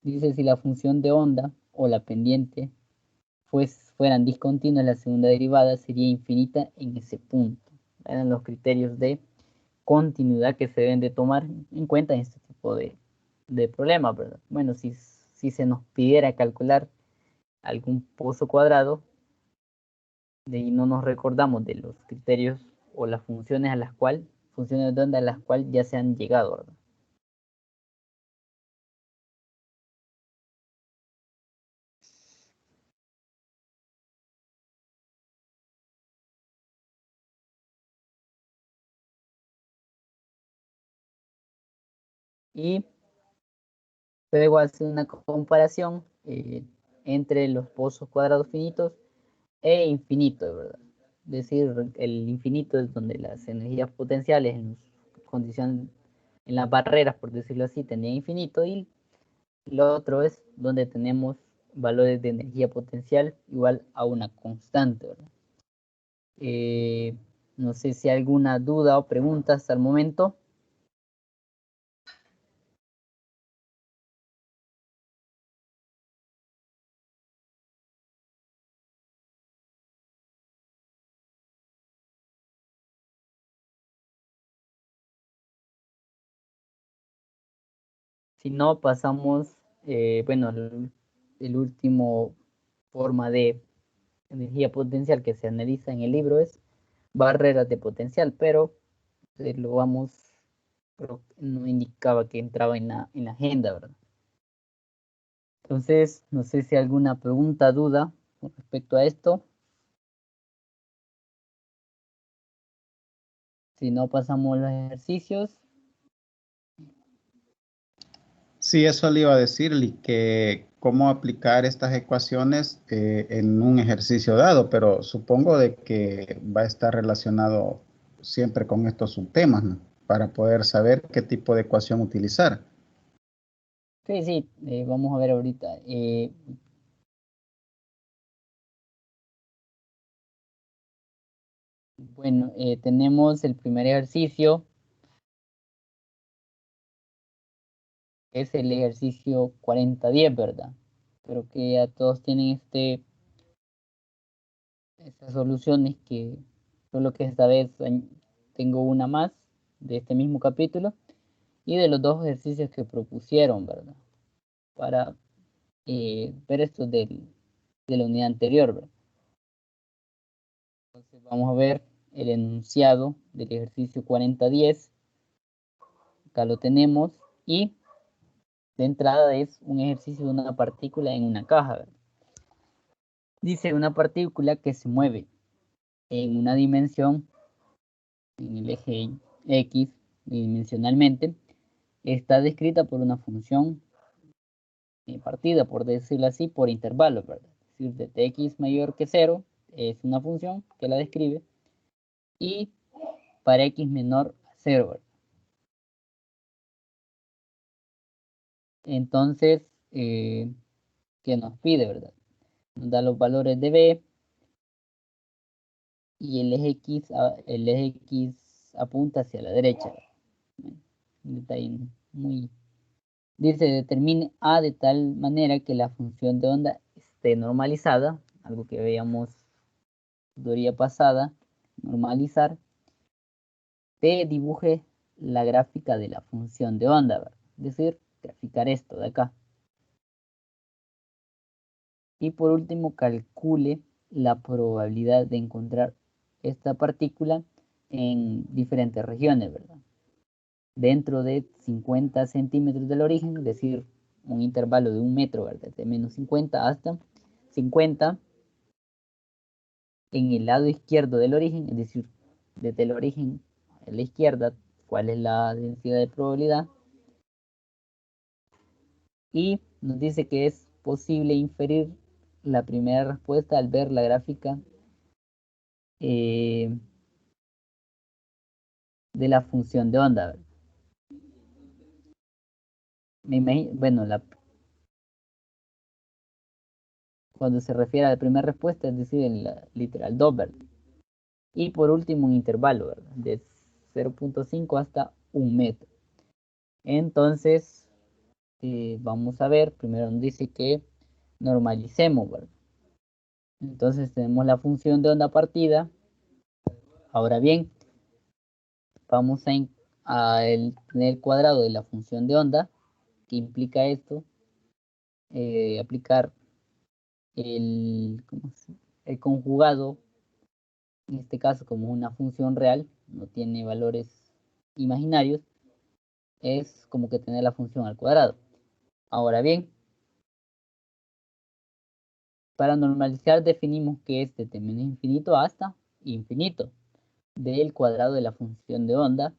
Dice si la función de onda o la pendiente fueran discontinuas, la segunda derivada sería infinita en ese punto. Eran los criterios de continuidad que se deben de tomar en cuenta en este tipo de problemas, ¿verdad? Bueno, si se nos pidiera calcular algún pozo cuadrado, de ahí no nos recordamos de los criterios o las funciones funciones de onda a las cuales ya se han llegado, ¿verdad? Y luego hace una comparación entre los pozos cuadrados finitos e infinitos, ¿verdad? Es decir, el infinito es donde las energías potenciales en condiciones, en las barreras, por decirlo así, tenían infinito, y lo otro es donde tenemos valores de energía potencial igual a una constante, ¿verdad? No sé si hay alguna duda o pregunta hasta el momento. Si no, pasamos, bueno, el último forma de energía potencial que se analiza en el libro es barreras de potencial, pero lo vamos, pero no indicaba que entraba en la agenda, ¿verdad? Entonces, no sé si hay alguna pregunta, duda con respecto a esto. Si no, pasamos los ejercicios. Sí, eso le iba a decirle, que cómo aplicar estas ecuaciones en un ejercicio dado, pero supongo de que va a estar relacionado siempre con estos subtemas, ¿no? Para poder saber qué tipo de ecuación utilizar. Sí, sí, vamos a ver ahorita. Bueno, tenemos el primer ejercicio, es el ejercicio 40-10, ¿verdad? Creo que ya todos tienen estas soluciones, que solo que esta vez tengo una más de este mismo capítulo y de los dos ejercicios que propusieron, ¿verdad? Para ver esto de la unidad anterior, ¿verdad? Entonces vamos a ver el enunciado del ejercicio 40-10. Acá lo tenemos, y de entrada es un ejercicio de una partícula en una caja, ¿verdad? Dice una partícula que se mueve en una dimensión, en el eje X, dimensionalmente, está descrita por una función partida, por decirlo así, por intervalos, ¿verdad? Es decir, desde X mayor que 0 es una función que la describe, y para X menor a 0, ¿verdad? Entonces, ¿qué nos pide, verdad? Nos da los valores de B, y el eje X apunta hacia la derecha. Un detalle muy... Dice, determine A de tal manera que la función de onda esté normalizada, algo que veíamos teoría pasada, normalizar. B, dibuje la gráfica de la función de onda, ¿verdad? Es decir, graficar esto de acá. Y por último, calcule la probabilidad de encontrar esta partícula en diferentes regiones, ¿verdad? Dentro de 50 centímetros del origen, es decir, un intervalo de 1 metro, ¿verdad? De menos 50 hasta 50 en el lado izquierdo del origen, es decir, desde el origen a la izquierda, cuál es la densidad de probabilidad. Y nos dice que es posible inferir la primera respuesta al ver la gráfica de la función de onda, ¿verdad? Me imagino, bueno, cuando se refiere a la primera respuesta, es decir, en la literal 2, ¿verdad? Y por último, un intervalo, ¿verdad? De 0.5 hasta 1 metro. Entonces, vamos a ver, primero nos dice que normalicemos, ¿verdad? Entonces tenemos la función de onda partida. Ahora bien, vamos a tener el cuadrado de la función de onda, que implica esto, aplicar el conjugado En este caso, como una función real, no tiene valores imaginarios, es como que tener la función al cuadrado. Ahora bien, para normalizar definimos que es desde menos infinito hasta infinito del cuadrado de la función de onda,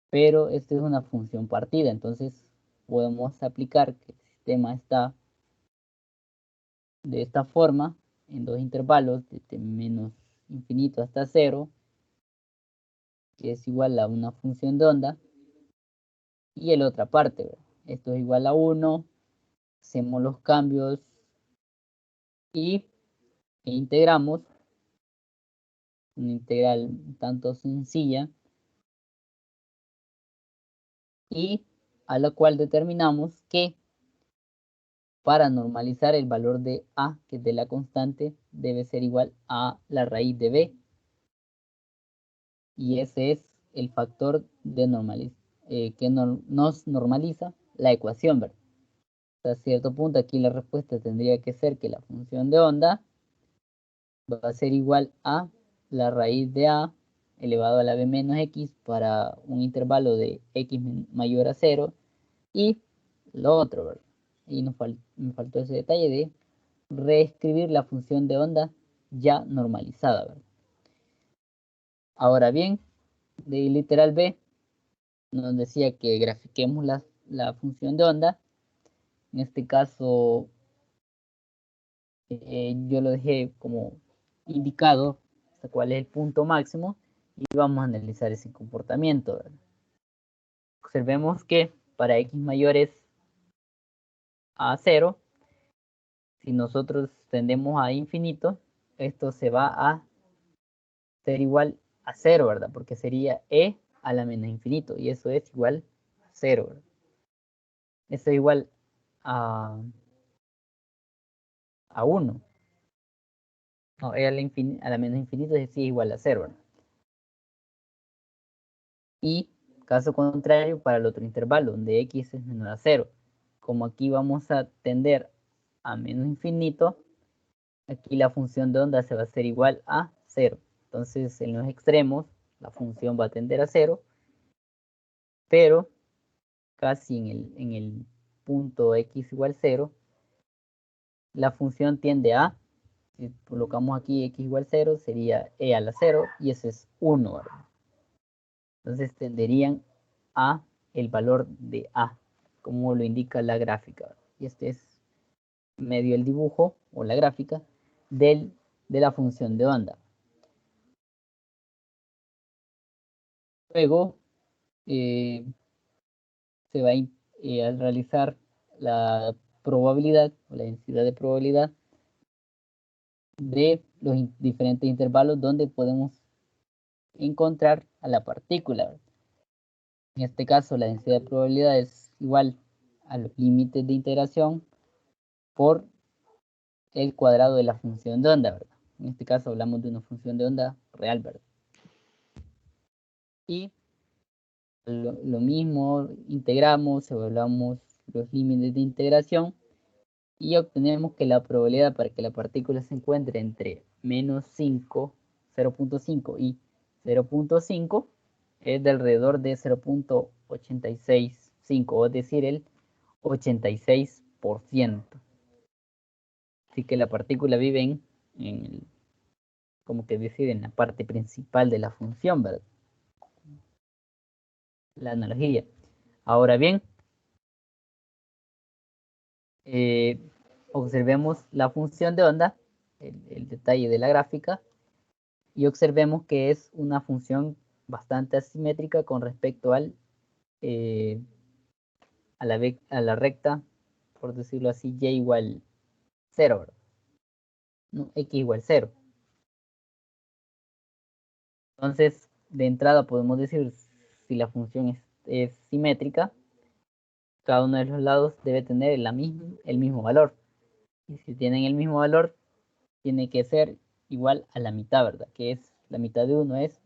pero esta es una función partida, entonces podemos aplicar que el sistema está de esta forma en dos intervalos desde menos infinito hasta 0, que es igual a una función de onda, y en la otra parte, ¿verdad? Esto es igual a 1, hacemos los cambios y integramos una integral un tanto sencilla, y a la cual determinamos que para normalizar el valor de a, que es de la constante, debe ser igual a la raíz de b, y ese es el factor de que nos normaliza la ecuación, ¿verdad? Hasta cierto punto aquí la respuesta tendría que ser que la función de onda va a ser igual a la raíz de a elevado a la b menos x para un intervalo de x mayor a 0, y lo otro, ¿verdad? Y me faltó ese detalle de reescribir la función de onda ya normalizada, ¿verdad? Ahora bien, de literal b nos decía que grafiquemos la función de onda. En este caso yo lo dejé como indicado hasta cuál es el punto máximo, y vamos a analizar ese comportamiento, ¿verdad? Observemos que para x mayores a 0, si nosotros tendemos a infinito, esto se va a ser igual a 0, ¿verdad? Porque sería e a la menos infinito, y eso es igual a 0, ¿verdad? Eso es igual a 1. No, e a la menos infinito es igual a 0, ¿verdad? Y caso contrario para el otro intervalo, donde x es menor a 0. Como aquí vamos a tender a menos infinito, aquí la función de onda se va a hacer igual a 0. Entonces en los extremos la función va a tender a 0, pero casi en el punto x igual 0, la función tiende a, si colocamos aquí x igual 0, sería e a la 0, y ese es 1, ¿verdad? Entonces tenderían a el valor de a, como lo indica la gráfica, ¿verdad? Y este es medio el dibujo o la gráfica de la función de onda. Luego se va a realizar la probabilidad o la densidad de probabilidad de los diferentes intervalos donde podemos encontrar a la partícula, ¿verdad? En este caso la densidad de probabilidad es igual a los límites de integración por el cuadrado de la función de onda, ¿verdad? En este caso hablamos de una función de onda real, ¿verdad? Y lo mismo, integramos, evaluamos los límites de integración y obtenemos que la probabilidad para que la partícula se encuentre entre menos 5, 0.5 y 0.5 es de alrededor de 0.865, o es decir, el 86%. Así que la partícula vive como que decir, en la parte principal de la función, ¿verdad? La analogía. Ahora bien, observemos la función de onda, el detalle de la gráfica, y observemos que es una función bastante asimétrica con respecto a la recta, por decirlo así, y igual 0, ¿verdad? No, x igual 0. Entonces, de entrada podemos decir, si la función es simétrica, cada uno de los lados debe tener el mismo valor. Y si tienen el mismo valor, tiene que ser igual a la mitad, ¿verdad? Que es la mitad de 1 es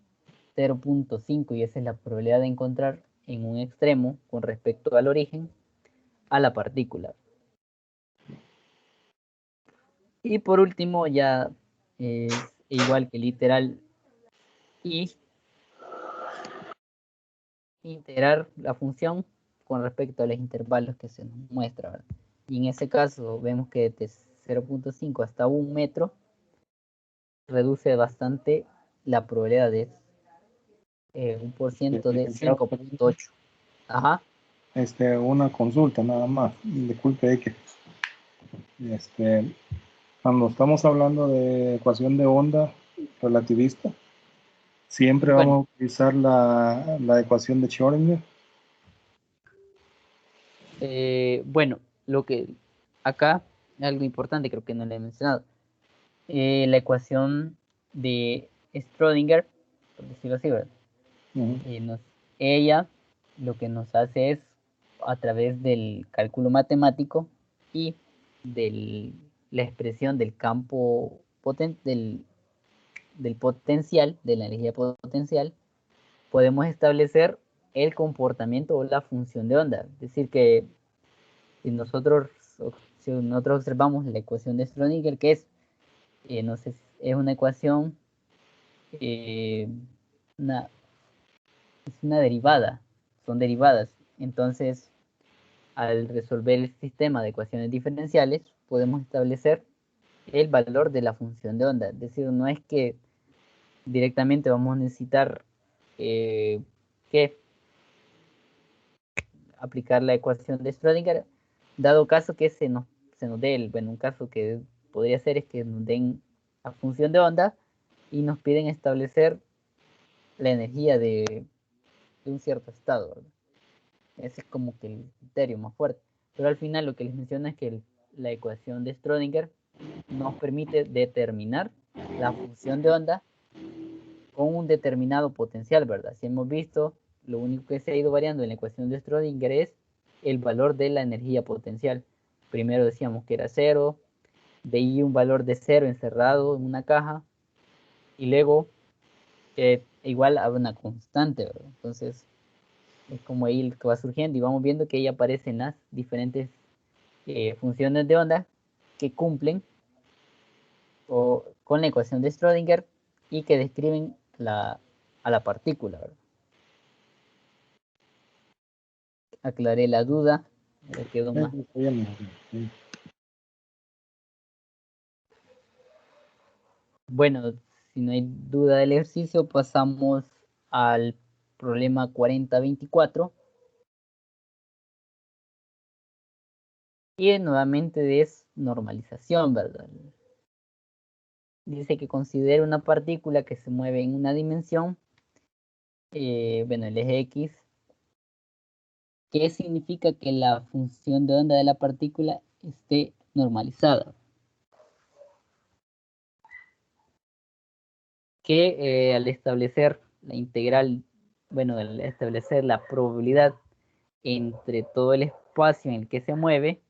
0.5, y esa es la probabilidad de encontrar en un extremo con respecto al origen a la partícula. Y por último ya es igual que literal y integrar la función con respecto a los intervalos que se nos muestra, ¿verdad? Y en ese caso vemos que de 0.5 hasta 1 metro reduce bastante la probabilidad de 1% de 5.8. Ajá. Una consulta nada más. Disculpe ahí que cuando estamos hablando de ecuación de onda relativista, siempre Bueno. vamos a utilizar la ecuación de Schrödinger. Bueno, lo que acá, algo importante, creo que no le he mencionado. La ecuación de Schrödinger, por decirlo así, ¿verdad? Ella lo que nos hace es, a través del cálculo matemático y de la expresión del campo del potencial, de la energía potencial, podemos establecer el comportamiento o la función de onda. Es decir, que si nosotros observamos la ecuación de Schrödinger, que es, no sé, es una ecuación, es una derivada, son derivadas. Entonces, al resolver el sistema de ecuaciones diferenciales, podemos establecer el valor de la función de onda. Es decir, no es que directamente vamos a necesitar que aplicar la ecuación de Schrödinger, dado caso que se nos dé, bueno, un caso que podría ser es que nos den la función de onda y nos piden establecer la energía de un cierto estado, ¿verdad? Ese es como que el criterio más fuerte. Pero al final lo que les menciono es que la ecuación de Schrödinger nos permite determinar la función de onda con un determinado potencial, ¿verdad? Si hemos visto, lo único que se ha ido variando en la ecuación de Schrödinger es el valor de la energía potencial. Primero decíamos que era 0, de ahí un valor de 0 encerrado en una caja, y luego igual a una constante, ¿verdad? Entonces, es como ahí que va surgiendo y vamos viendo que ahí aparecen las diferentes funciones de onda que cumplen con la ecuación de Schrödinger y que describen a la partícula, ¿verdad? Aclaré la duda, me quedó más. Bueno, si no hay duda del ejercicio, pasamos al problema 4024. Y nuevamente es normalización, ¿verdad? Dice que considera una partícula que se mueve en una dimensión, bueno, el eje X. ¿Qué significa que la función de onda de la partícula esté normalizada? Que al establecer la integral, bueno, al establecer la probabilidad entre todo el espacio en el que se mueve,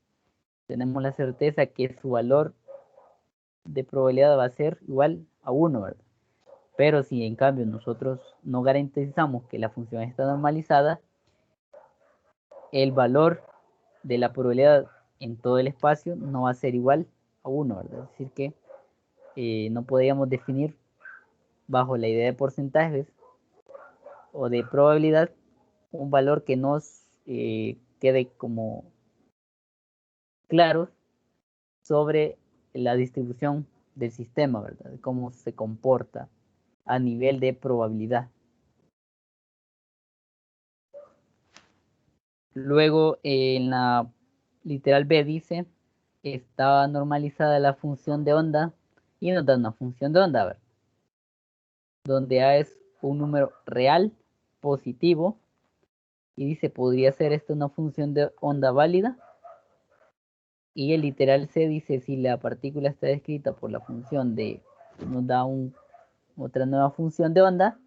tenemos la certeza que su valor de probabilidad va a ser igual a 1, ¿verdad? Pero si en cambio nosotros no garantizamos que la función está normalizada, el valor de la probabilidad en todo el espacio no va a ser igual a 1, ¿verdad? Es decir que no podríamos definir bajo la idea de porcentajes o de probabilidad un valor que nos quede como claro sobre la distribución del sistema, ¿verdad? Cómo se comporta a nivel de probabilidad. Luego en la literal B dice, estaba normalizada la función de onda y nos da una función de onda, ¿verdad? Donde A es un número real positivo y dice, ¿podría ser esto una función de onda válida? Y el literal C dice, si la partícula está descrita por la función de, nos da otra nueva función de onda,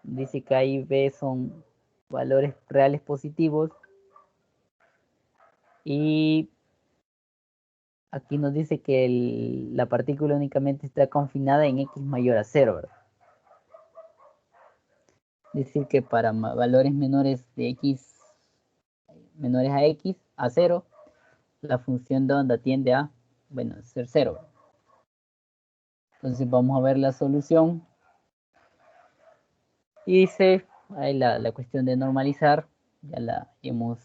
dice que A y B son valores reales positivos y aquí nos dice que la partícula únicamente está confinada en X mayor a 0, ¿verdad? Es decir que para valores menores de X, menores a X, a 0, la función de onda tiende a, bueno, ser 0. Entonces vamos a ver la solución. Y dice, ahí la cuestión de normalizar, ya la hemos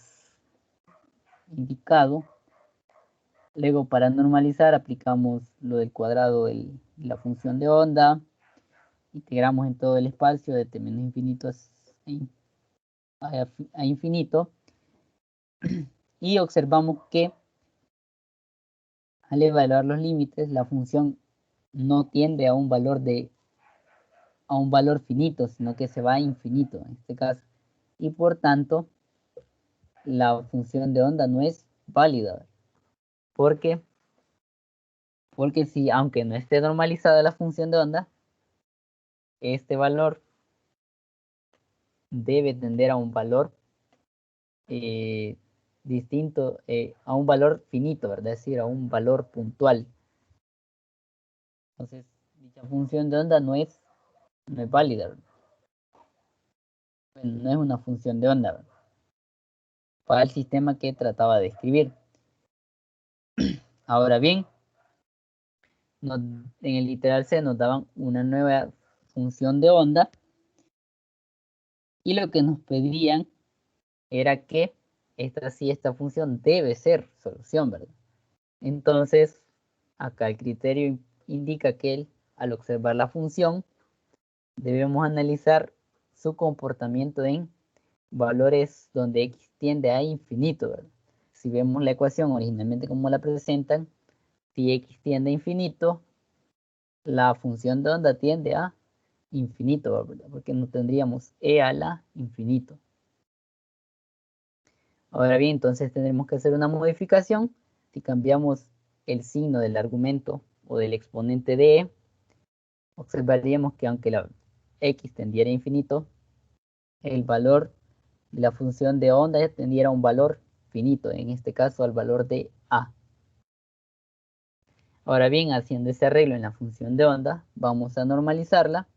indicado. Luego para normalizar aplicamos lo del cuadrado de la función de onda. Integramos en todo el espacio de términos infinitos a infinito. Y observamos que al evaluar los límites, la función no tiende a un valor finito, sino que se va a infinito en este caso. Y por tanto, la función de onda no es válida. ¿Por qué? Porque si, aunque no esté normalizada la función de onda, este valor debe tender a un valor distinto, a un valor finito, ¿verdad? Es decir, a un valor puntual. Entonces, dicha función de onda no es válida, ¿verdad? Bueno, no es una función de onda, ¿verdad?, para el sistema que trataba de escribir. Ahora bien, en el literal C nos daban una nueva función de onda y lo que nos pedían era que esta función debe ser solución, ¿verdad? Entonces, acá el criterio indica que al observar la función, debemos analizar su comportamiento en valores donde x tiende a infinito, ¿verdad? Si vemos la ecuación originalmente como la presentan, si x tiende a infinito, la función de onda tiende a infinito, ¿verdad? Porque no tendríamos e a la infinito. Ahora bien, entonces tendremos que hacer una modificación. Si cambiamos el signo del argumento o del exponente de e, observaríamos que aunque la x tendiera a infinito, el valor de la función de onda tendiera a un valor finito, en este caso al valor de a. Ahora bien, haciendo ese arreglo en la función de onda, vamos a normalizarla.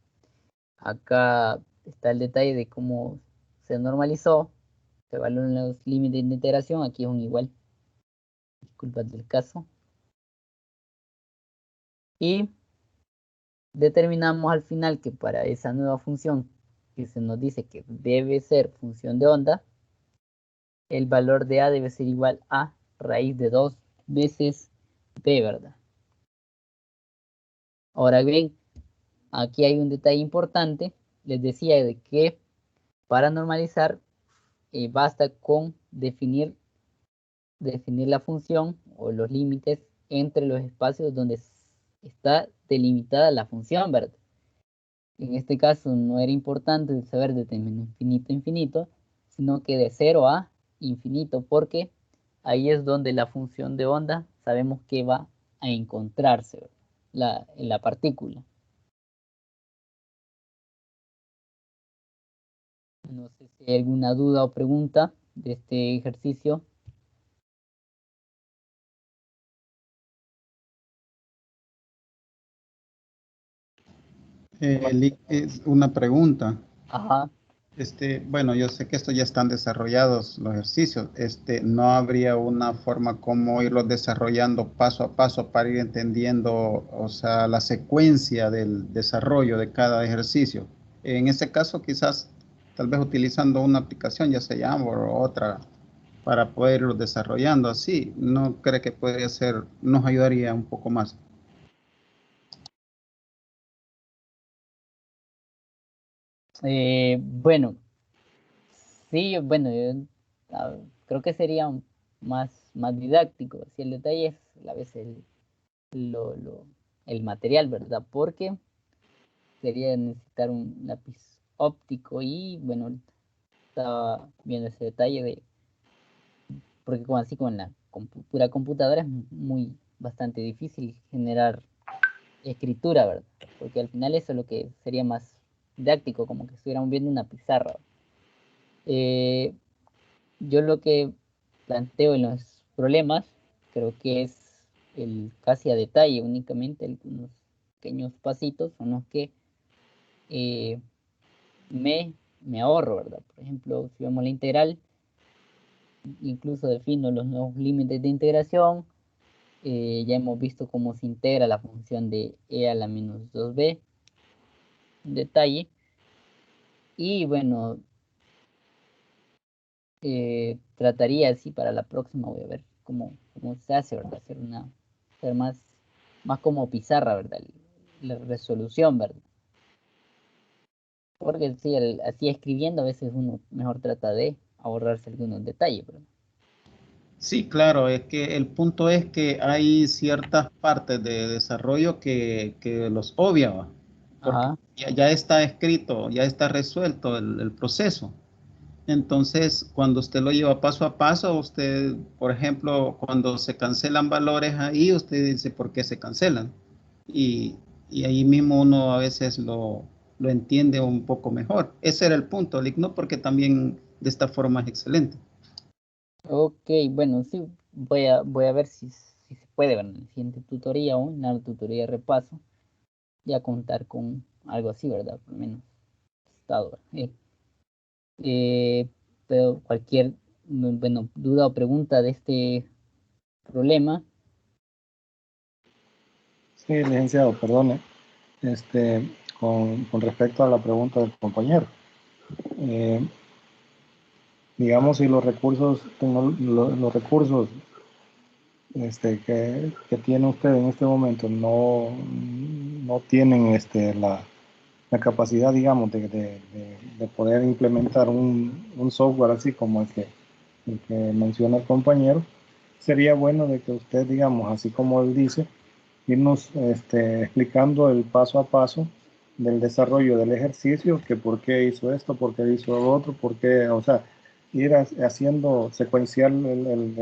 Acá está el detalle de cómo se normalizó. Se evalúan los límites de integración. Aquí es un igual. Disculpas del caso. Y determinamos al final que para esa nueva función que se nos dice que debe ser función de onda, el valor de a debe ser igual a raíz de 2 veces b, ¿verdad? Ahora bien, aquí hay un detalle importante. Les decía de que para normalizar basta con definir la función o los límites entre los espacios donde está delimitada la función, ¿verdad? En este caso no era importante saber de término infinito a infinito, sino que de 0 a infinito, porque ahí es donde la función de onda sabemos que va a encontrarse en la partícula. No sé si hay alguna duda o pregunta de este ejercicio. Es una pregunta. Ajá. Bueno, yo sé que esto ya están desarrollados los ejercicios. ¿No habría una forma como irlos desarrollando paso a paso para ir entendiendo, o sea, la secuencia del desarrollo de cada ejercicio? En este caso, quizás, tal vez utilizando una aplicación, ya sea Jamboard o otra, para poder irlos desarrollando así. ¿No cree que podría ser, nos ayudaría un poco más? Bueno, sí, bueno, creo que sería más didáctico. Si el detalle es a veces el material, ¿verdad? Porque sería necesitar un lápiz óptico y bueno, ahorita estaba viendo ese detalle porque como así con la pura computadora es bastante difícil generar escritura, ¿verdad? Porque al final eso es lo que sería más didáctico, como que estuviéramos viendo una pizarra. Yo lo que planteo en los problemas creo que es el casi a detalle, únicamente algunos pequeños pasitos son los que eh, me ahorro, ¿verdad? Por ejemplo, si vemos la integral, incluso defino los nuevos límites de integración, Ya hemos visto cómo se integra la función de e a la menos 2b, un detalle. Y bueno, trataría así para la próxima, voy a ver cómo se hace, ¿verdad? Hacer más como pizarra, ¿verdad? La resolución, ¿verdad? Porque sí, así escribiendo a veces uno mejor trata de ahorrarse algunos detalles, ¿verdad? Sí, claro, es que el punto es que hay ciertas partes de desarrollo que los obvia, ¿va? Porque Ajá. ya está escrito, ya está resuelto el proceso. Entonces, cuando usted lo lleva paso a paso, usted, por ejemplo, cuando se cancelan valores ahí, usted dice por qué se cancelan. Y, y ahí mismo uno a veces lo entiende un poco mejor. Ese era el punto, Lick, ¿no? Porque también de esta forma es excelente. Ok, bueno, sí, voy a ver si se puede, ¿verdad? En la siguiente tutoría o en la tutoría de repaso, ya contar con algo así, ¿verdad? Por lo menos estado, ¿verdad? Pero cualquier, bueno, duda o pregunta de este problema. Sí, licenciado, perdone. Con respecto a la pregunta del compañero. Eh, digamos, si los recursos, los recursos que tiene usted en este momento no tienen la capacidad, digamos, de poder implementar un software así como el que menciona el compañero, sería bueno de que usted, digamos, así como él dice, irnos explicando el paso a paso del desarrollo del ejercicio, que por qué hizo esto, por qué hizo lo otro, por qué, o sea, ir haciendo secuencial el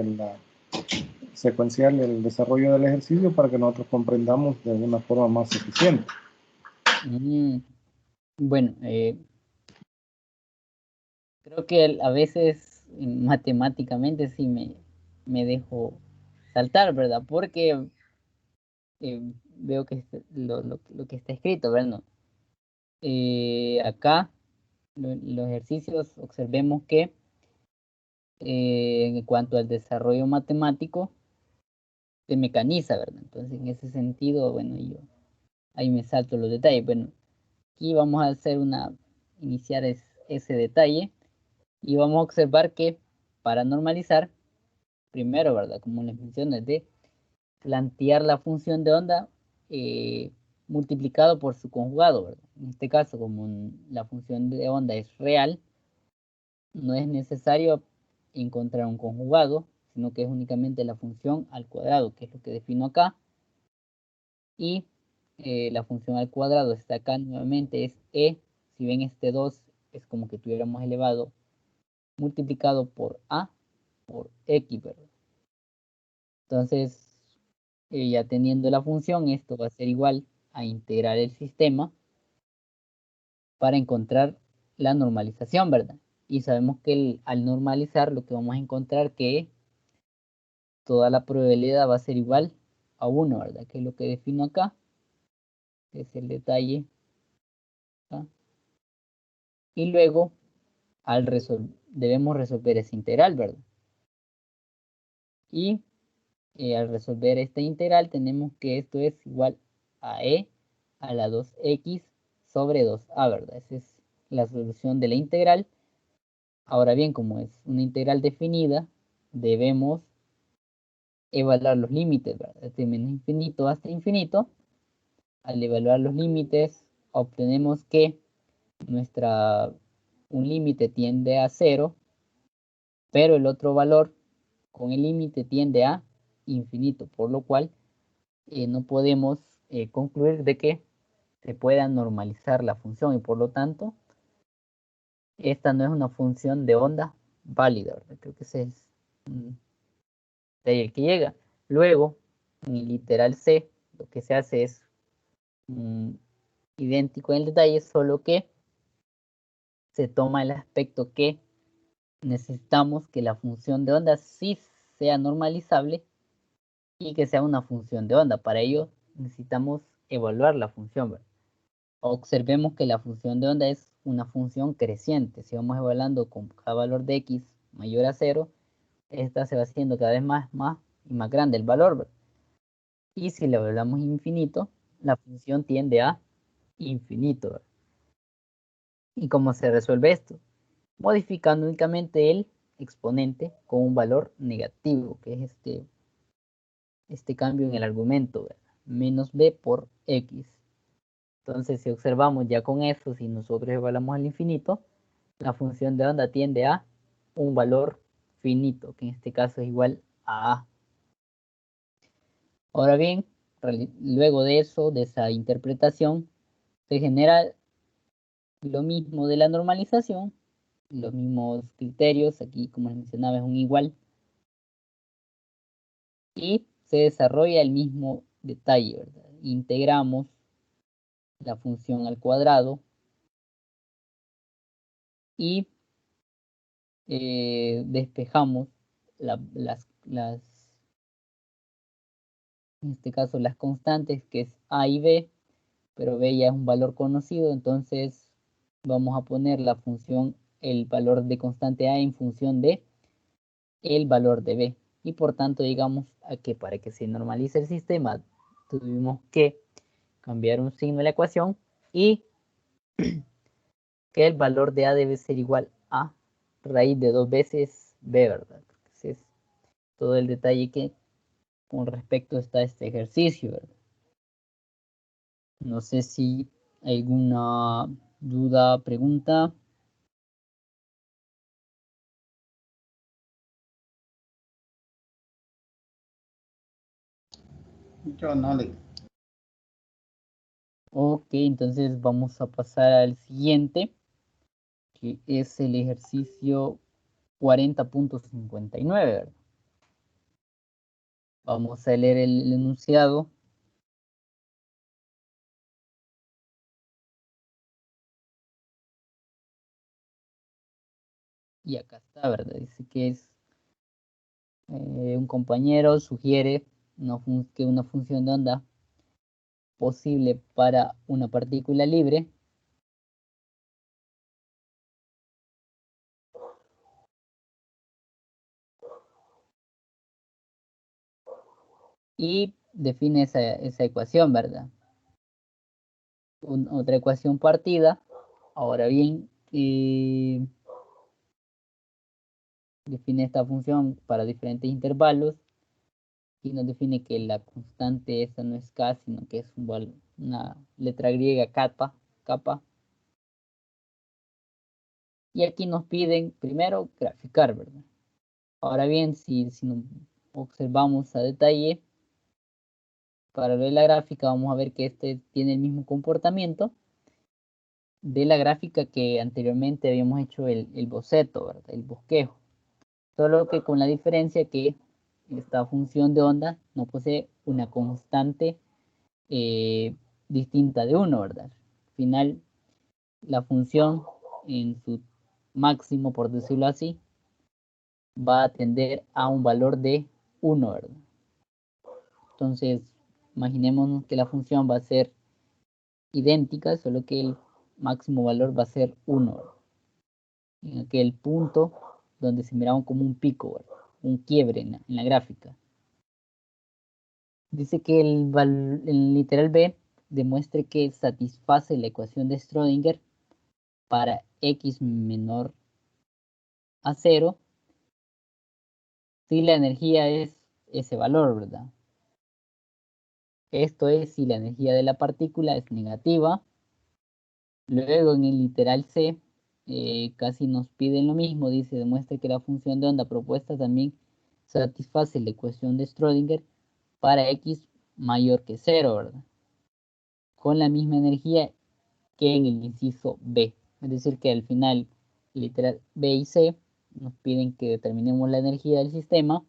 desarrollo del ejercicio para que nosotros comprendamos de una forma más eficiente. Mm, bueno, creo que a veces matemáticamente sí me dejo saltar, ¿verdad? Porque veo que lo que está escrito, ¿verdad? No, acá, los ejercicios, observemos que en cuanto al desarrollo matemático, se mecaniza, ¿verdad? Entonces, en ese sentido, bueno, yo ahí me salto los detalles. Bueno, aquí vamos a iniciar ese detalle y vamos a observar que para normalizar, primero, ¿verdad? Como les mencioné, es de plantear la función de onda multiplicado por su conjugado, ¿verdad? En este caso, como la función de onda es real, no es necesario encontrar un conjugado, sino que es únicamente la función al cuadrado, que es lo que defino acá. Y la función al cuadrado está acá nuevamente, es e. Si ven este 2, es como que tuviéramos elevado multiplicado por a por x, ¿verdad? Entonces, ya teniendo la función, esto va a ser igual a integrar el sistema para encontrar la normalización, ¿verdad? Y sabemos que al normalizar lo que vamos a encontrar que toda la probabilidad va a ser igual a 1, ¿verdad? Que es lo que defino acá, que es el detalle. ¿Ah? Y luego debemos resolver esa integral, ¿verdad? Y al resolver esta integral tenemos que esto es igual a e a la 2x sobre 2a, ¿verdad? Esa es la solución de la integral. Ahora bien, como es una integral definida, debemos evaluar los límites, ¿verdad? Desde menos infinito hasta infinito. Al evaluar los límites, obtenemos que un límite tiende a 0, pero el otro valor con el límite tiende a infinito, por lo cual no podemos concluir de que se pueda normalizar la función y por lo tanto esta no es una función de onda válida, ¿verdad? Creo que ese es de ahí el que llega. Luego, en el literal C, lo que se hace es idéntico en el detalle, solo que se toma el aspecto que necesitamos que la función de onda sí sea normalizable y que sea una función de onda. Para ello necesitamos evaluar la función, ¿verdad? Observemos que la función de onda es una función creciente. Si vamos evaluando con cada valor de x mayor a 0, esta se va haciendo cada vez más y más grande el valor, ¿verdad? Y si le evaluamos infinito, la función tiende a infinito. ¿Y cómo se resuelve esto? Modificando únicamente el exponente con un valor negativo, que es este cambio en el argumento, ¿verdad? Menos b por x. Entonces, si observamos ya con eso, si nosotros evaluamos al infinito, la función de onda tiende a un valor finito, que en este caso es igual a a. Ahora bien, luego de eso, de esa interpretación, se genera lo mismo de la normalización, los mismos criterios, aquí como les mencionaba es un igual, y se desarrolla el mismo detalle, ¿verdad? Integramos la función al cuadrado y despejamos en este caso las constantes, que es a y b, pero b ya es un valor conocido, entonces vamos a poner la función, el valor de constante a en función de el valor de b. Y por tanto, digamos a que para que se normalice el sistema, tuvimos que cambiar un signo de la ecuación y que el valor de a debe ser igual a raíz de 2 veces b, ¿verdad? Ese es todo el detalle que con respecto está este ejercicio, ¿verdad? No sé si hay alguna duda, pregunta. Yo no le... Ok, entonces vamos a pasar al siguiente, que es el ejercicio 40.59, ¿verdad? Vamos a leer el enunciado. Y acá está, ¿verdad? Dice que es un compañero sugiere que una función de onda posible para una partícula libre y define esa ecuación, ¿verdad? Otra ecuación partida. Ahora bien, define esta función para diferentes intervalos y nos define que la constante esa no es k, sino que es una letra griega kappa. Y aquí nos piden primero graficar, ¿verdad? Ahora bien, si nos observamos a detalle, para ver la gráfica vamos a ver que este tiene el mismo comportamiento de la gráfica que anteriormente habíamos hecho el boceto, ¿verdad? El bosquejo. Solo que con la diferencia que esta función de onda no posee una constante distinta de 1, ¿verdad? Al final, la función en su máximo, por decirlo así, va a tender a un valor de 1, ¿verdad? Entonces, imaginémonos que la función va a ser idéntica, solo que el máximo valor va a ser 1, ¿verdad? En aquel punto donde se miraba como un pico, ¿verdad? Un quiebre en la gráfica. Dice que el literal B demuestre que satisface la ecuación de Schrödinger para x menor a 0 si la energía es ese valor, ¿verdad? Esto es si la energía de la partícula es negativa. Luego en el literal C casi nos piden lo mismo, dice demuestra que la función de onda propuesta también satisface la ecuación de Schrödinger para x mayor que 0, ¿verdad? Con la misma energía que en el inciso B. Es decir, que al final, literal B y C nos piden que determinemos la energía del sistema,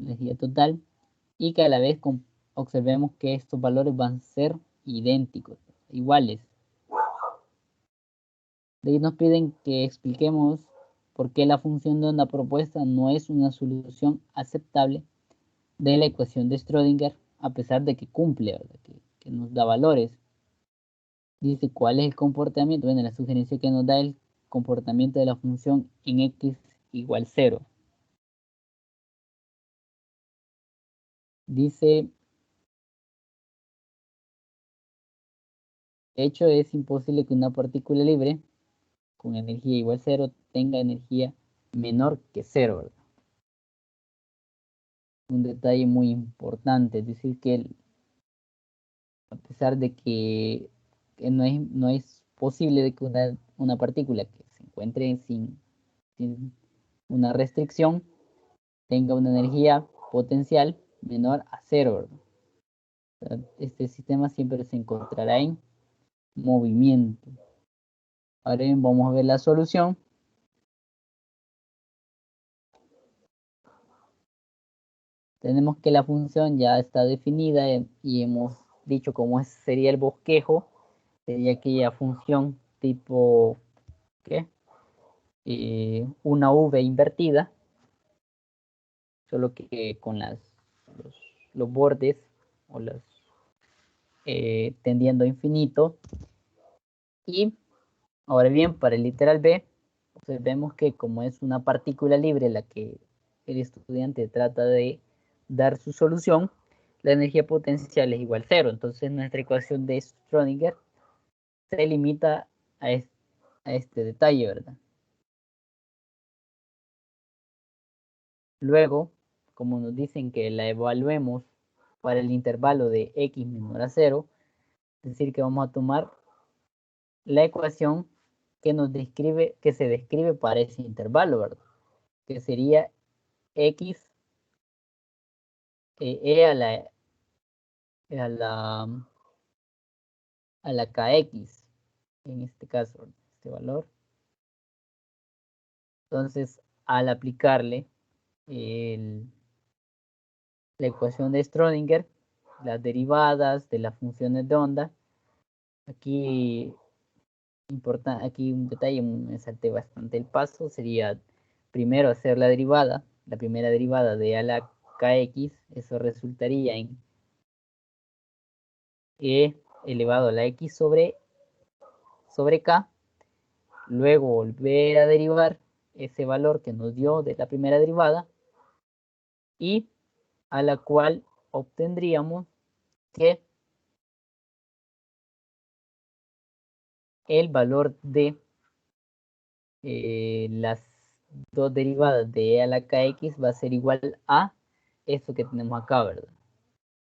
energía total, y que a la vez observemos que estos valores van a ser idénticos, iguales. De ahí nos piden que expliquemos por qué la función de onda propuesta no es una solución aceptable de la ecuación de Schrödinger, a pesar de que cumple, ¿verdad? Que nos da valores. Dice cuál es el comportamiento. Bueno, la sugerencia que nos da el comportamiento de la función en x igual 0. Dice hecho, es imposible que una partícula libre con energía igual a cero tenga energía menor que cero, ¿verdad? Un detalle muy importante, es decir, que a pesar de que no es posible de que una partícula que se encuentre sin una restricción tenga una energía potencial menor a cero, ¿verdad? Este sistema siempre se encontrará en movimiento. Ahora bien, vamos a ver la solución. Tenemos que la función ya está definida y hemos dicho cómo sería el bosquejo. Sería aquella función tipo, ¿qué? Una V invertida, solo que con los bordes o tendiendo a infinito. Y ahora bien, para el literal B, pues vemos que como es una partícula libre la que el estudiante trata de dar su solución, la energía potencial es igual a cero. Entonces nuestra ecuación de Schrödinger se limita a este detalle, ¿verdad? Luego, como nos dicen que la evaluemos para el intervalo de x menor a 0, es decir, que vamos a tomar la ecuación que se describe para ese intervalo, ¿verdad? Que sería x a la kx, en este caso, este valor. Entonces, al aplicarle la ecuación de Schrödinger, las derivadas de las funciones de onda, aquí un detalle, me salté bastante el paso, sería primero hacer la primera derivada de a la kx, eso resultaría en e elevado a la x sobre k, luego volver a derivar ese valor que nos dio de la primera derivada y a la cual obtendríamos que el valor de las dos derivadas de e a la kx va a ser igual a esto que tenemos acá, ¿verdad?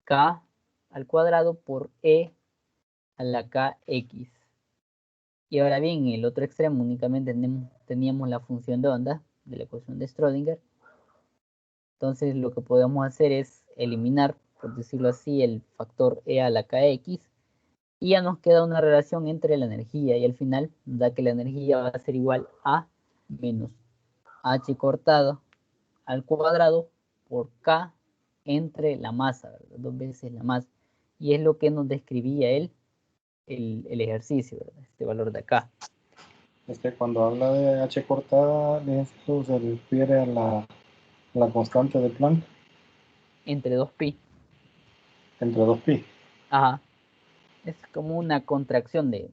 K al cuadrado por e a la kx. Y ahora bien, en el otro extremo únicamente teníamos la función de onda de la ecuación de Schrödinger. Entonces lo que podemos hacer es eliminar, por decirlo así, el factor e a la kx y ya nos queda una relación entre la energía y al final da que la energía va a ser igual a menos h cortado al cuadrado por k entre la masa, ¿verdad? Dos veces la masa. Y es lo que nos describía el ejercicio, ¿verdad? Este valor de acá. Cuando habla de h cortada, esto se refiere a la constante de Planck. Entre 2pi. Entre 2pi. Ajá. Es como una contracción de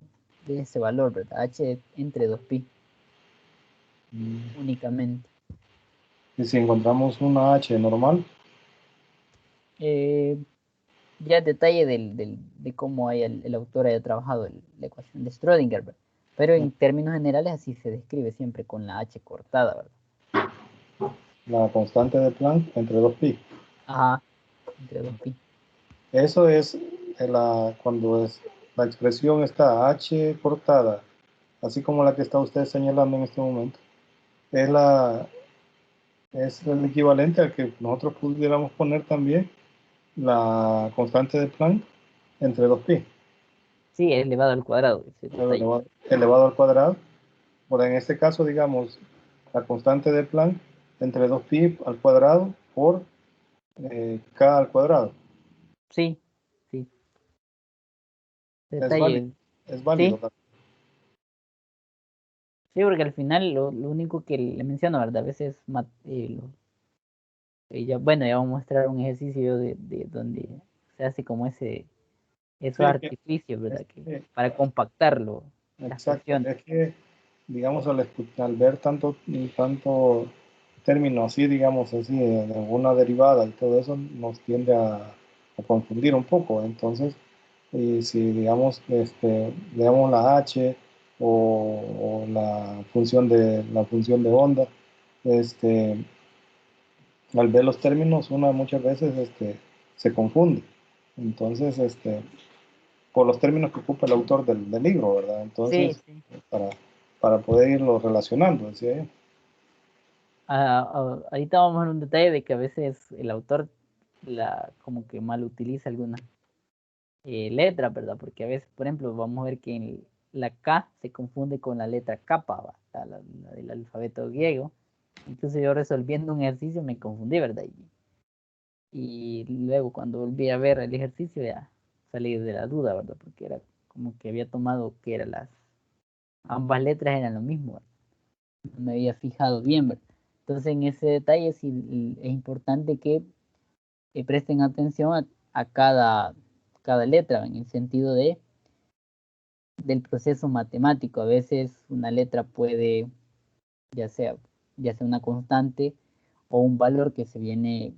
ese valor, ¿verdad? H entre 2pi. Únicamente. Y si encontramos una h normal. Ya detalle de cómo el autor haya trabajado la ecuación de Schrödinger, ¿verdad? Pero en términos generales así se describe siempre con la h cortada, ¿verdad? La constante de Planck entre 2pi. Ajá, entre 2pi. Eso es cuando la expresión está h cortada, así como la que está usted señalando en este momento. Es el equivalente al que nosotros pudiéramos poner también la constante de Planck entre 2pi. Sí, es elevado al cuadrado. Elevado al cuadrado. Bueno, en este caso, digamos, la constante de Planck entre 2pi al cuadrado por k al cuadrado. Sí, sí. Es válido. Es válido. Sí, sí, porque al final lo único que le menciono, ¿verdad? A veces ya vamos a mostrar un ejercicio de donde se hace como esos artificios, ¿verdad? Para compactarlo. Exacto. Es que, digamos, al ver tanto término así, digamos así, de una derivada y todo eso, nos tiende a confundir un poco. Entonces, y si digamos, le damos la H o la función de onda, este, al ver los términos, uno muchas veces se confunde. Entonces, por los términos que ocupa el autor del libro, ¿verdad? Sí, Entonces, sí. para poder irlo relacionando, decía yo. Ahorita vamos a ver un detalle de que a veces el autor como que mal utiliza alguna letra, ¿verdad? Porque a veces, por ejemplo, vamos a ver que la K se confunde con la letra kappa, ¿va? La del alfabeto griego. Incluso yo resolviendo un ejercicio me confundí, ¿verdad? Y luego cuando volví a ver el ejercicio ya salí de la duda, ¿verdad? Porque era como que había tomado que ambas letras eran lo mismo, ¿verdad? No me había fijado bien, ¿verdad? Entonces en ese detalle sí es importante que presten atención a cada letra, en el sentido del proceso matemático. A veces una letra puede, ya sea, ya sea una constante o un valor que se viene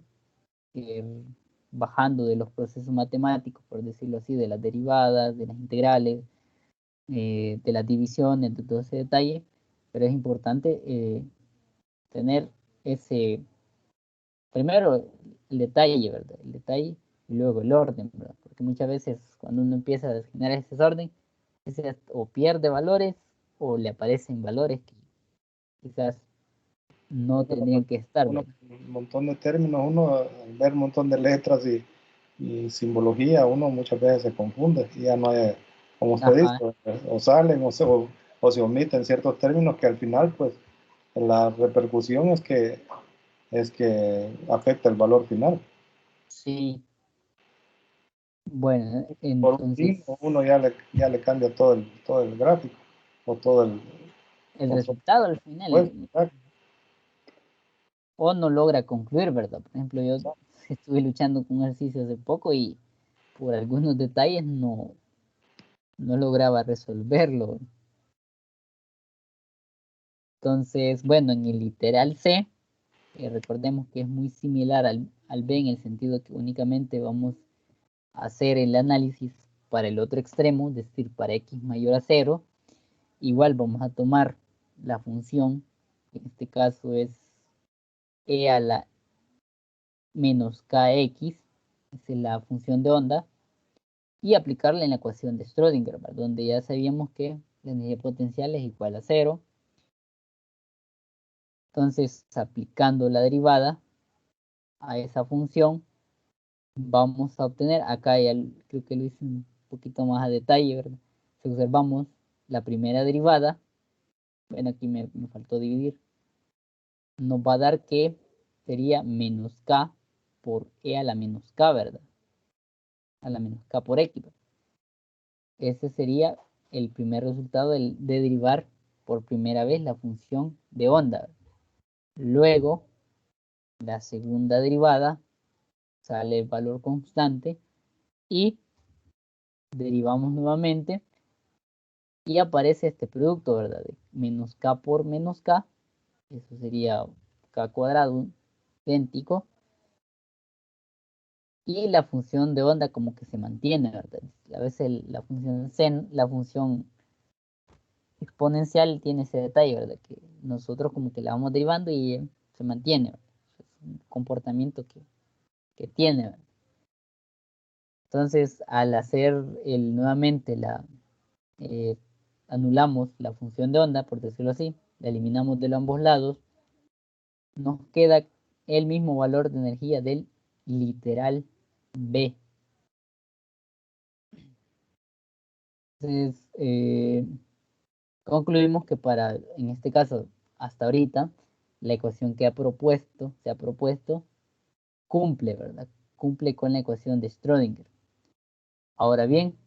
eh, bajando de los procesos matemáticos, por decirlo así, de las derivadas, de las integrales, de las divisiones, de todo ese detalle, pero es importante tener ese, primero el detalle, ¿verdad? El detalle y luego el orden, ¿verdad? Porque muchas veces cuando uno empieza a generar ese orden, o pierde valores o le aparecen valores que quizás no tendrían que estar, Uno, ¿verdad? un montón de términos, uno al ver un montón de letras y simbología, uno muchas veces se confunde y ya no hay, como usted Ajá, dice, o salen o se omiten ciertos términos que al final, pues, la repercusión es que afecta el valor final. sí. Bueno, Por un entonces fin, uno ya le cambia todo el gráfico o todo el el o todo resultado al final pues, exacto. o no logra concluir, ¿verdad? Por ejemplo, yo estuve luchando con un ejercicio hace poco y por algunos detalles no lograba resolverlo. Entonces, bueno, en el literal C, recordemos que es muy similar al B en el sentido que únicamente vamos a hacer el análisis para el otro extremo, es decir, para x mayor a 0. Igual vamos a tomar la función, que en este caso es e a la menos kx, es la función de onda, y aplicarla en la ecuación de Schrödinger, ¿verdad? Donde ya sabíamos que la energía potencial es igual a 0. Entonces, aplicando la derivada a esa función, vamos a obtener, acá ya creo que lo hice un poquito más a detalle, ¿verdad? Si observamos la primera derivada, bueno, aquí me faltó dividir, nos va a dar que sería menos k por e a la menos k, ¿verdad? A la menos k por x, ¿verdad? Ese sería el primer resultado de derivar por primera vez la función de onda, ¿verdad? Luego, la segunda derivada, sale el valor constante y derivamos nuevamente y aparece este producto, ¿verdad? De menos k por menos k, eso sería k cuadrado idéntico, y la función de onda como que se mantiene, ¿verdad? A veces la función exponencial tiene ese detalle, ¿verdad? Que nosotros como que la vamos derivando y se mantiene, ¿verdad? Es un comportamiento que tiene, ¿verdad? Entonces, al hacer nuevamente eh, anulamos la función de onda, por decirlo así, la eliminamos de ambos lados, nos queda el mismo valor de energía del literal B. Entonces, concluimos que en este caso, hasta ahorita, la ecuación que se ha propuesto, cumple, ¿verdad? Cumple con la ecuación de Schrödinger. Ahora bien,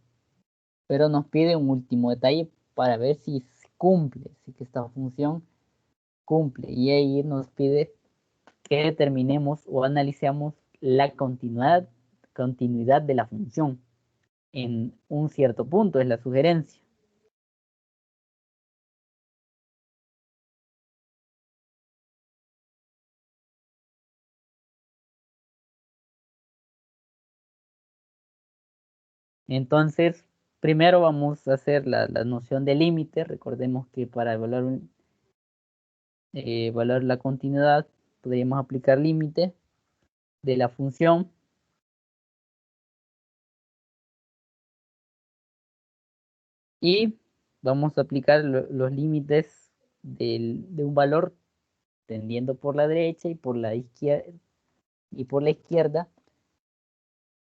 pero nos pide un último detalle para ver si cumple, si que esta función cumple. Y ahí nos pide que determinemos o analicemos la continuidad de la función en un cierto punto, es la sugerencia. Entonces, primero vamos a hacer la noción de límite. Recordemos que para evaluar la continuidad podríamos aplicar límite de la función y vamos a aplicar los límites de un valor tendiendo por la derecha y por la izquierda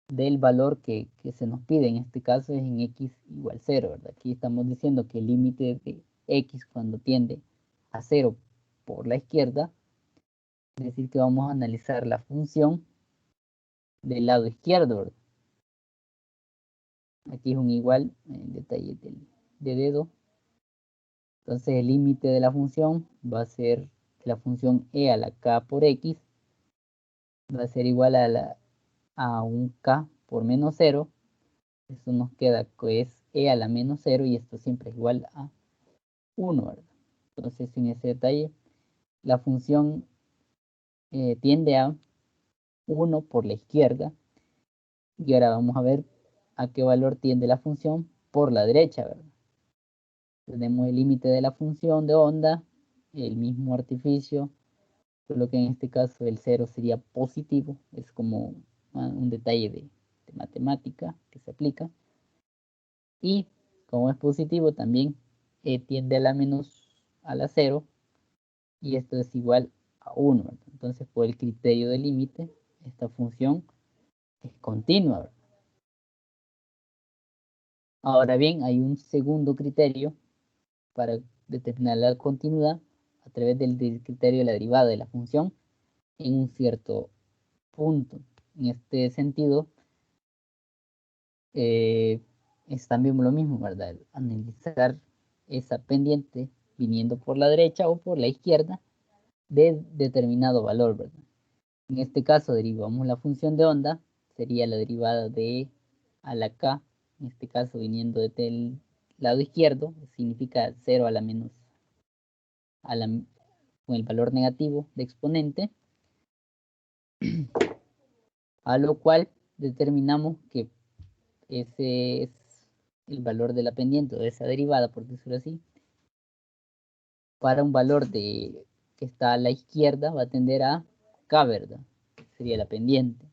del valor que se nos pide. En este caso es en x igual 0, ¿verdad? Aquí estamos diciendo que el límite de x cuando tiende a 0 por la izquierda, es decir que vamos a analizar la función del lado izquierdo, ¿verdad? Aquí es un igual, en detalle de dedo. Entonces el límite de la función va a ser la función e a la k por x, va a ser igual a un k por menos 0. Eso nos queda que es e a la menos 0 y esto siempre es igual a 1, ¿verdad? Entonces en ese detalle la función tiende a 1 por la izquierda y ahora vamos a ver a qué valor tiende la función por la derecha, ¿verdad? Tenemos el límite de la función de onda, el mismo artificio, solo que en este caso el 0 sería positivo, es como un detalle de matemática que se aplica. Y como es positivo también tiende a la menos a la 0 y esto es igual a 1, ¿verdad? Entonces por el criterio de límite esta función es continua, ¿verdad? Ahora bien, hay un segundo criterio para determinar la continuidad a través del criterio de la derivada de la función en un cierto punto. En este sentido, es también lo mismo, ¿verdad? Analizar esa pendiente viniendo por la derecha o por la izquierda de determinado valor, ¿verdad? En este caso derivamos la función de onda, sería la derivada de a la k, en este caso viniendo desde el lado izquierdo, significa 0 a la menos, con el valor negativo de exponente, a lo cual determinamos que ese es el valor de la pendiente o de esa derivada, por decirlo así, para un valor que está a la izquierda va a tender a k, ¿verdad? Sería la pendiente,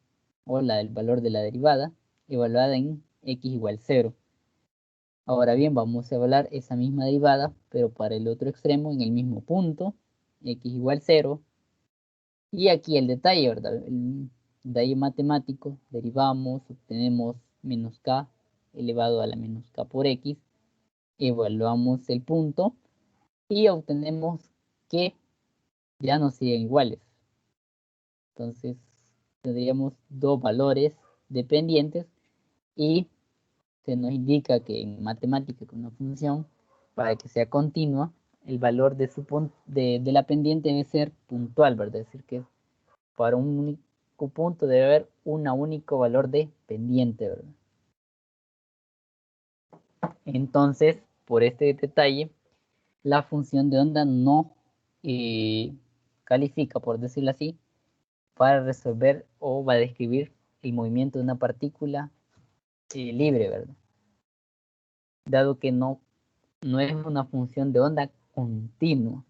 o el valor de la derivada, evaluada en x igual 0. Ahora bien, vamos a evaluar esa misma derivada, pero para el otro extremo, en el mismo punto, x igual 0. Y aquí el detalle, ¿verdad? El detalle matemático, derivamos, obtenemos menos k elevado a la menos k por x, evaluamos el punto y obtenemos que ya no serían iguales. Entonces tendríamos dos valores dependientes y se nos indica que en matemática con una función, para que sea continua, el valor de la pendiente debe ser puntual, ¿verdad? Es decir, que para un único punto debe haber un único valor de pendiente, ¿verdad? Entonces, por este detalle, la función de onda no califica, por decirlo así, para resolver o va a describir el movimiento de una partícula libre, ¿verdad? Dado que no es una función de onda continua.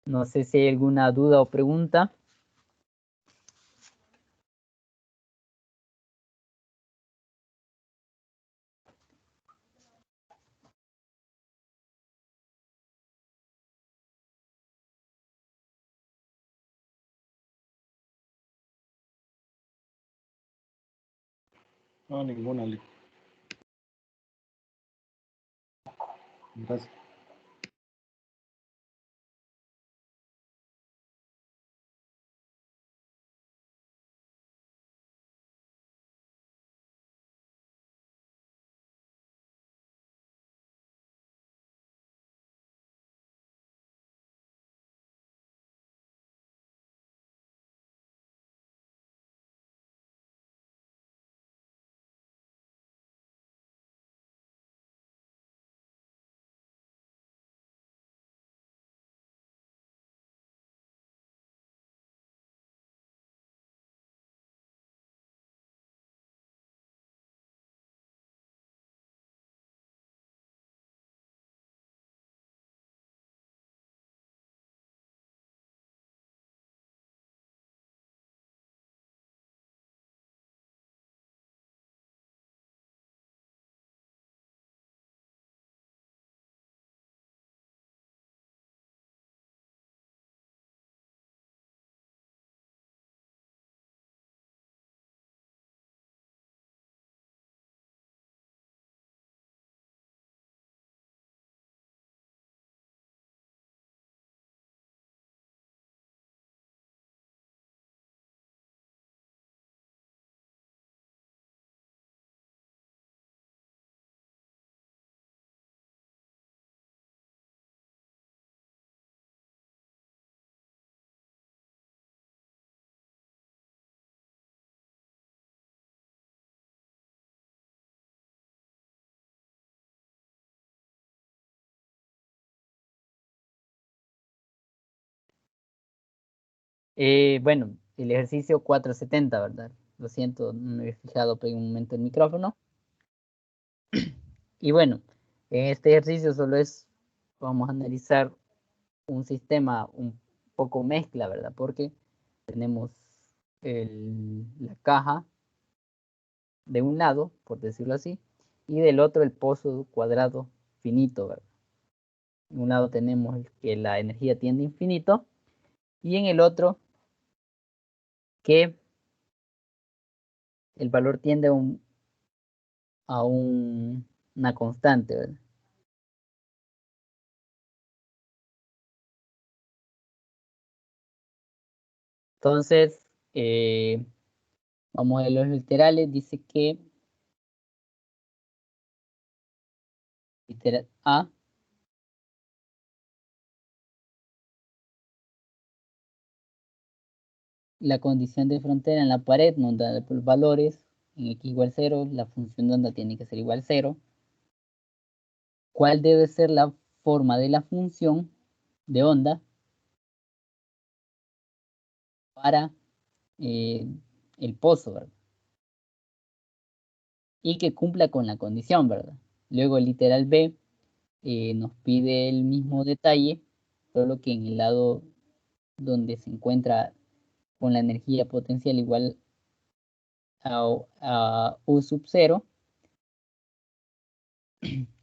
No sé si hay alguna duda o pregunta. No, ninguna, Lick. Gracias. Bueno, el ejercicio 470, ¿verdad? Lo siento, no me había fijado por un momento el micrófono. Y bueno, en este ejercicio vamos a analizar un sistema un poco mezcla, ¿verdad? Porque tenemos la caja de un lado, por decirlo así, y del otro el pozo cuadrado finito, ¿verdad? En un lado tenemos que la energía tiende a infinito y en el otro que el valor tiende a una constante, ¿verdad? Entonces, vamos a ver los literales, dice que literal A la condición de frontera en la pared nos da los valores en x igual 0, la función de onda tiene que ser igual 0. ¿Cuál debe ser la forma de la función de onda para el pozo, ¿verdad? Y que cumpla con la condición, ¿verdad? Luego el literal B nos pide el mismo detalle, solo que en el lado donde se encuentra con la energía potencial igual a U sub 0.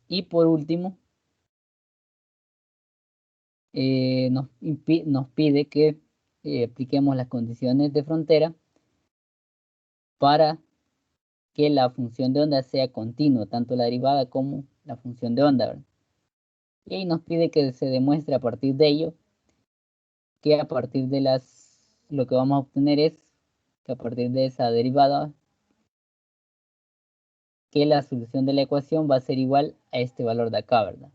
Y por último, nos pide que apliquemos las condiciones de frontera para que la función de onda sea continua, tanto la derivada como la función de onda, ¿verdad? Y ahí nos pide que se demuestre a partir de ello que a partir de lo que vamos a obtener es que a partir de esa derivada, que la solución de la ecuación va a ser igual a este valor de acá, ¿verdad?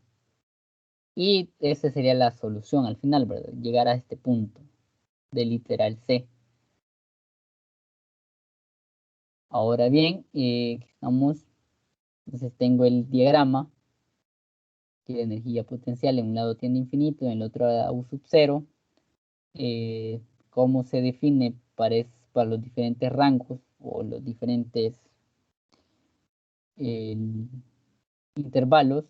Y esa sería la solución al final, ¿verdad? Llegar a este punto del literal C. Ahora bien, entonces tengo el diagrama, que la energía potencial en un lado tiende a infinito, en el otro a U sub 0. Cómo se define para los diferentes rangos o los diferentes eh, intervalos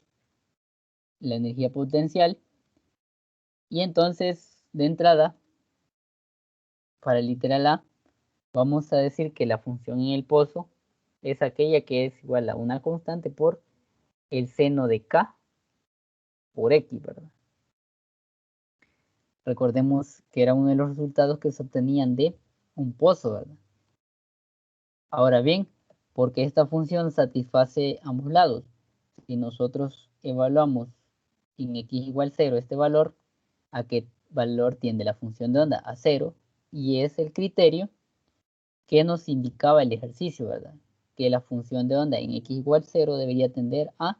la energía potencial. Y entonces, de entrada, para el literal A, vamos a decir que la función en el pozo es aquella que es igual a una constante por el seno de K por X, ¿verdad? Recordemos que era uno de los resultados que se obtenían de un pozo, ¿verdad? Ahora bien, porque esta función satisface ambos lados, si nosotros evaluamos en x igual 0 este valor, ¿a qué valor tiende la función de onda? A 0, y es el criterio que nos indicaba el ejercicio, ¿verdad? Que la función de onda en x igual 0 debería tender a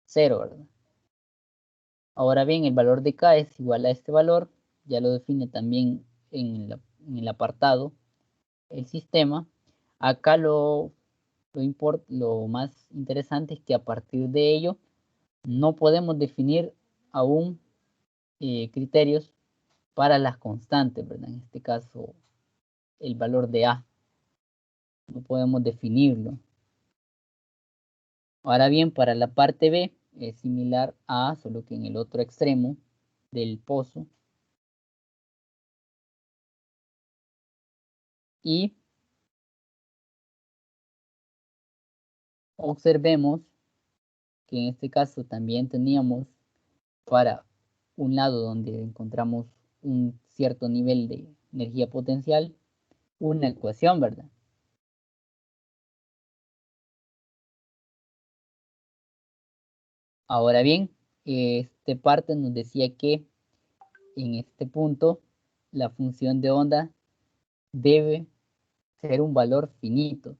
0, ¿verdad? Ahora bien, el valor de k es igual a este valor, ya lo define también en el apartado el sistema. Acá lo más interesante es que a partir de ello no podemos definir aún criterios para las constantes, ¿verdad? En este caso, el valor de A. No podemos definirlo. Ahora bien, para la parte B es similar a A, solo que en el otro extremo del pozo. Y observemos que en este caso también teníamos para un lado donde encontramos un cierto nivel de energía potencial, una ecuación, ¿verdad? Ahora bien, este parte nos decía que en este punto la función de onda debe ser un valor finito.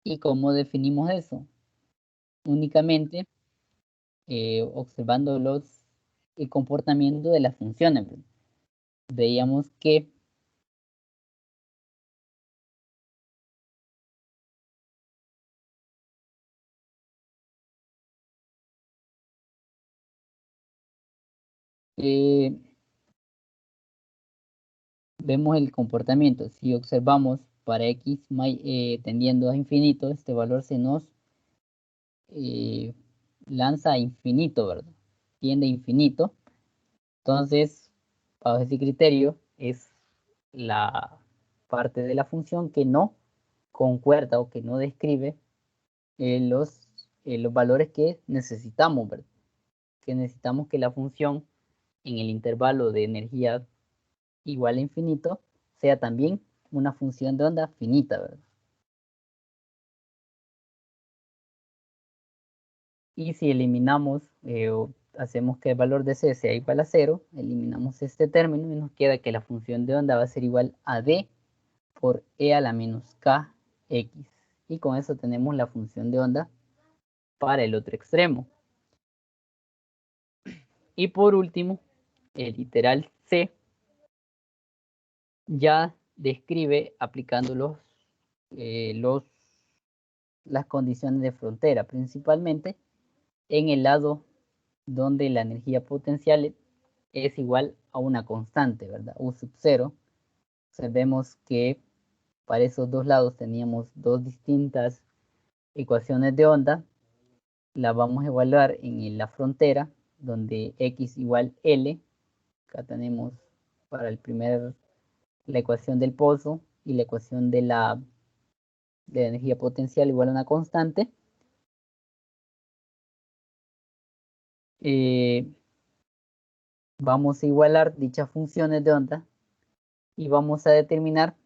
¿Y cómo definimos eso? Únicamente observando el comportamiento de las funciones. Veíamos que vemos el comportamiento. Si observamos para x tendiendo a infinito, este valor se nos lanza a infinito, ¿verdad? Tiende a infinito. Entonces, bajo ese criterio, es la parte de la función que no concuerda o que no describe los valores que necesitamos, ¿verdad? Que necesitamos que la función en el intervalo de energía igual a infinito sea también una función de onda finita, ¿verdad? Y si eliminamos o hacemos que el valor de c sea igual a 0, eliminamos este término y nos queda que la función de onda va a ser igual a d por e a la menos kx. Y con eso tenemos la función de onda para el otro extremo. Y por último, el literal c ya describe aplicando las condiciones de frontera, principalmente en el lado donde la energía potencial es igual a una constante, ¿verdad? U sub 0. Vemos que para esos dos lados teníamos dos distintas ecuaciones de onda. La vamos a evaluar en la frontera, donde x igual L. Acá tenemos para el primer la ecuación del pozo y la ecuación de la energía potencial igual a una constante. Vamos a igualar dichas funciones de onda y vamos a determinar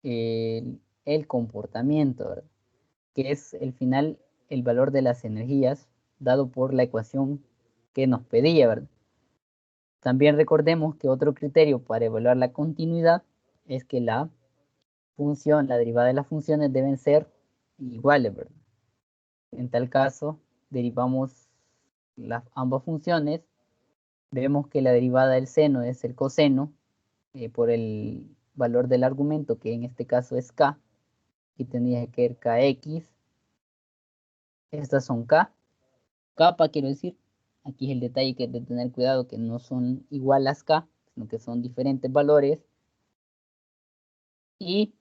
el comportamiento, ¿verdad? Que es el final el valor de las energías dado por la ecuación que nos pedía, ¿verdad? También recordemos que otro criterio para evaluar la continuidad es que la función, la derivada de las funciones deben ser iguales, ¿verdad? En tal caso, derivamos ambas funciones, vemos que la derivada del seno es el coseno por el valor del argumento, que en este caso es k, y tendría que ser kx. Estas son k, kappa quiero decir. Aquí es el detalle que es de tener cuidado que no son igual las k, sino que son diferentes valores. Y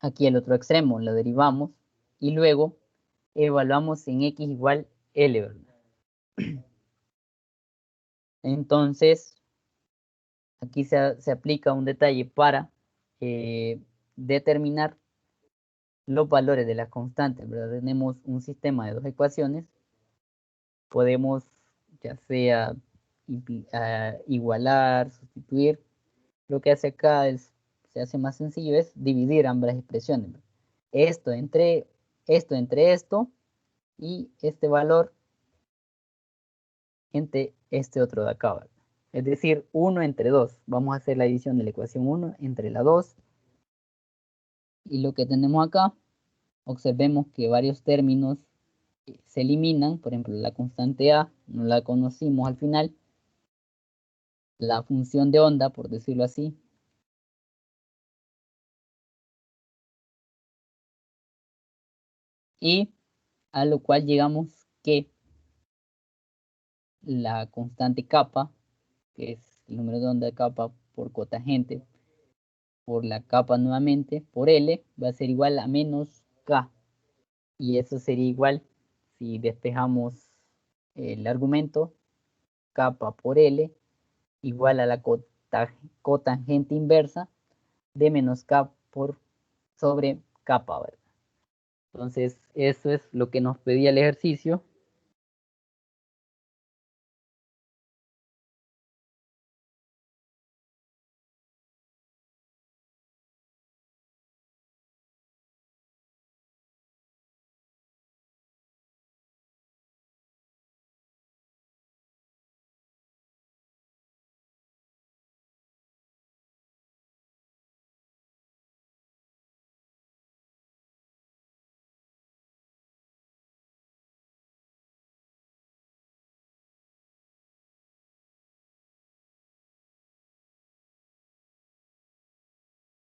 aquí el otro extremo lo derivamos y luego evaluamos en x igual L, ¿verdad? Entonces, aquí se aplica un detalle para determinar los valores de las constantes, ¿verdad? Tenemos un sistema de dos ecuaciones. Podemos ya sea igualar, sustituir. Lo que hace acá se hace más sencillo es dividir ambas expresiones, ¿verdad? Esto entre esto y este valor entre este otro de acá, ¿verdad? Es decir, 1 entre 2. Vamos a hacer la división de la ecuación 1 entre la 2. Y lo que tenemos acá, observemos que varios términos se eliminan. Por ejemplo, la constante A no la conocimos al final. La función de onda, por decirlo así. Y a lo cual llegamos que la constante kappa, que es el número de onda de kappa por cotangente, por la capa nuevamente, por L, va a ser igual a menos K. Y eso sería igual, si despejamos el argumento, capa por L, igual a la cotangente inversa de menos K por sobre capa, ¿verdad? Entonces, eso es lo que nos pedía el ejercicio.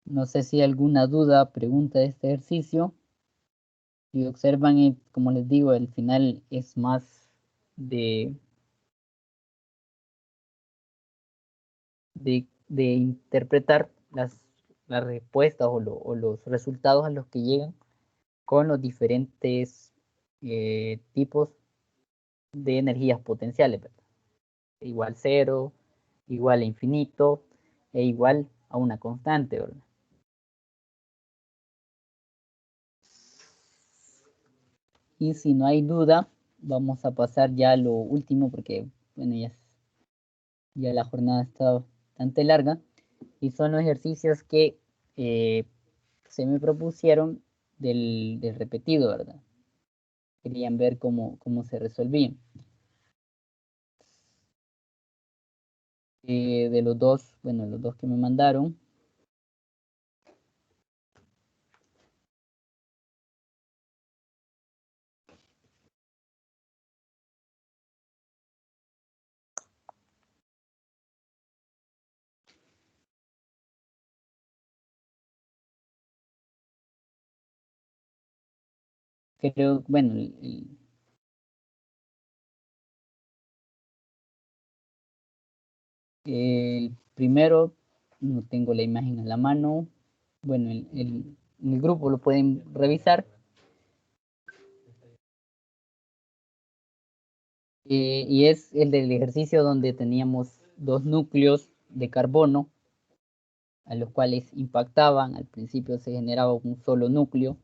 No sé si hay alguna duda, pregunta de este ejercicio. Si observan, como les digo, el final es más de de interpretar las respuestas o los resultados a los que llegan con los diferentes tipos de energías potenciales, ¿verdad? Igual cero, igual a infinito e igual a una constante, ¿verdad? Y si no hay duda, vamos a pasar ya a lo último porque, bueno, ya la jornada está bastante larga y son los ejercicios que se me propusieron del repetido, ¿verdad? Querían ver cómo se resolvían. De los dos, bueno, los dos que me mandaron. Creo, bueno, el primero, no tengo la imagen a la mano. Bueno, en el grupo lo pueden revisar. Y es el del ejercicio donde teníamos dos núcleos de carbono a los cuales impactaban. Al principio se generaba un solo núcleo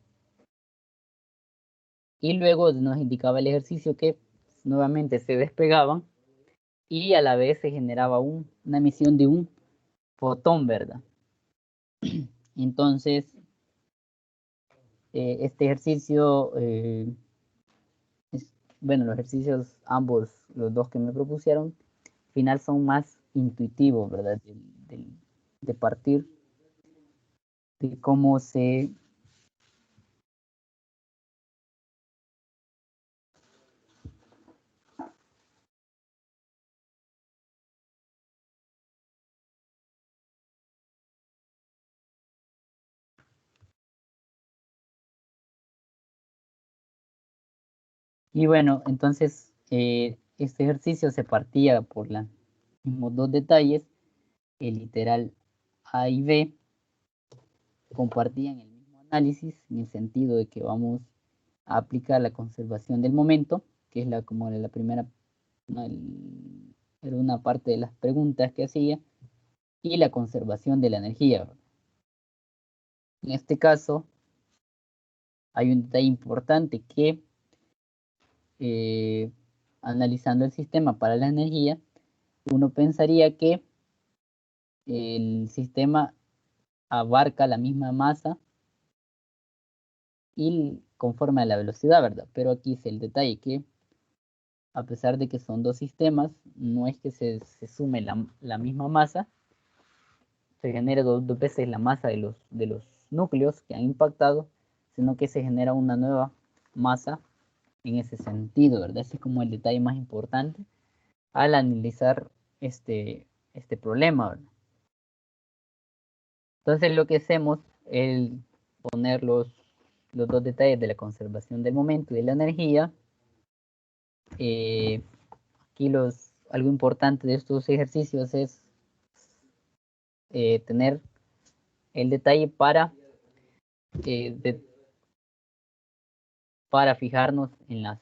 y luego nos indicaba el ejercicio que nuevamente se despegaban y a la vez se generaba una emisión de un fotón, ¿verdad? Entonces, este ejercicio, bueno, los ejercicios ambos, los dos que me propusieron, al final son más intuitivos, ¿verdad? De partir de cómo se Y bueno, entonces este ejercicio se partía por los mismos dos detalles, el literal A y B compartían el mismo análisis en el sentido de que vamos a aplicar la conservación del momento, que es como la primera, ¿no? Era una parte de las preguntas que hacía, y la conservación de la energía. En este caso, hay un detalle importante que analizando el sistema para la energía, uno pensaría que el sistema abarca la misma masa y conforme a la velocidad, ¿verdad? Pero aquí es el detalle que a pesar de que son dos sistemas, no es que se sume la misma masa, se genere dos veces la masa de los núcleos que han impactado, sino que se genera una nueva masa en ese sentido, ¿verdad? Ese es como el detalle más importante al analizar este problema, ¿verdad? Entonces lo que hacemos es poner los dos detalles de la conservación del momento y de la energía. Aquí algo importante de estos ejercicios es tener el detalle para fijarnos en las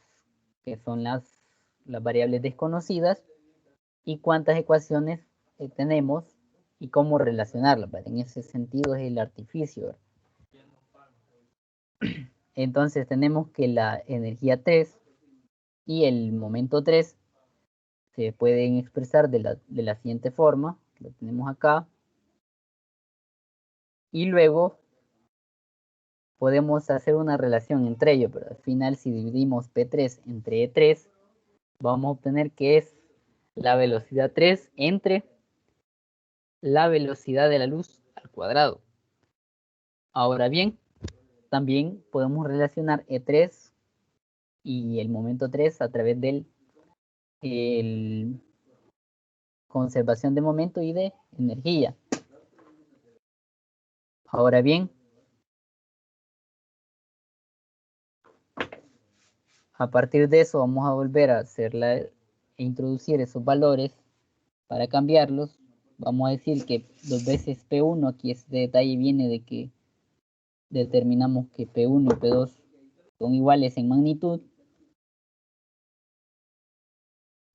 que son las variables desconocidas y cuántas ecuaciones tenemos y cómo relacionarlas, ¿verdad? En ese sentido es el artificio, ¿verdad? Entonces tenemos que la energía 3 y el momento 3 se pueden expresar de la siguiente forma, lo tenemos acá, y luego podemos hacer una relación entre ellos, pero al final si dividimos P3 entre E3, vamos a obtener que es la velocidad 3 entre la velocidad de la luz al cuadrado. Ahora bien, también podemos relacionar E3 y el momento 3 a través del conservación de momento y de energía. Ahora bien, a partir de eso vamos a volver a introducir esos valores para cambiarlos vamos a decir que 2 veces P1, aquí este detalle viene de que determinamos que P1 y P2 son iguales en magnitud.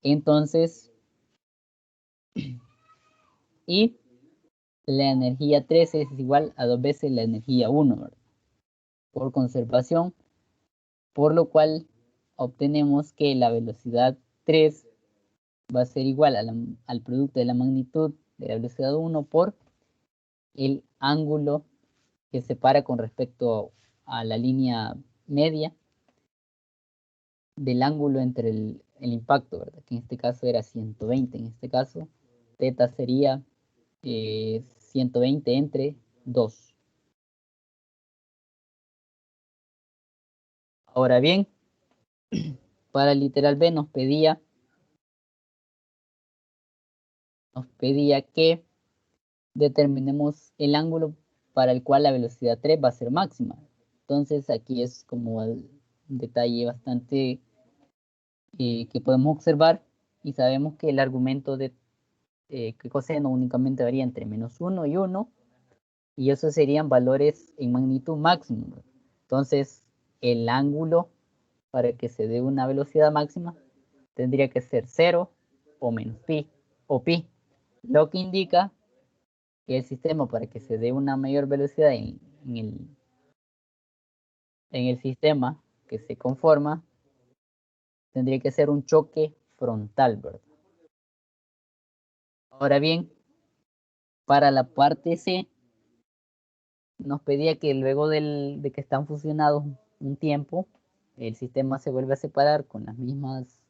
Entonces, y la energía 13 es igual a 2 veces la energía 1, ¿verdad? Por conservación, por lo cual obtenemos que la velocidad 3 va a ser igual al producto de la magnitud de la velocidad 1 por el ángulo que separa con respecto a la línea media del ángulo entre el impacto, ¿verdad? Que en este caso era 120. En este caso, θ sería 120 entre 2. Ahora bien, para el literal B nos pedía que determinemos el ángulo para el cual la velocidad 3 va a ser máxima. Entonces aquí es como un detalle bastante que podemos observar y sabemos que el argumento de que coseno únicamente varía entre -1 y 1 y esos serían valores en magnitud máxima. Entonces el ángulo para que se dé una velocidad máxima tendría que ser 0 o menos pi o pi, lo que indica que el sistema para que se dé una mayor velocidad en el sistema que se conforma tendría que ser un choque frontal, ¿verdad? Ahora bien, para la parte C nos pedía que luego de que están fusionados un tiempo, el sistema se vuelve a separar con las mismas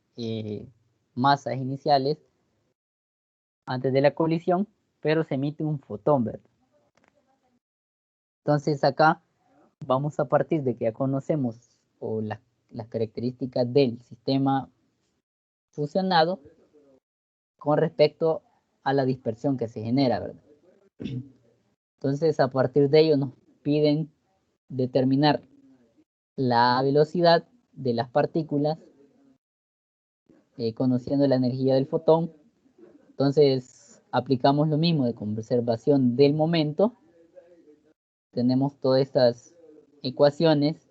masas iniciales antes de la colisión, pero se emite un fotón, ¿verdad? Entonces acá vamos a partir de que ya conocemos o las características del sistema fusionado con respecto a la dispersión que se genera, ¿verdad? Entonces a partir de ello nos piden determinar la velocidad de las partículas conociendo la energía del fotón. Entonces aplicamos lo mismo de conservación del momento. Tenemos todas estas ecuaciones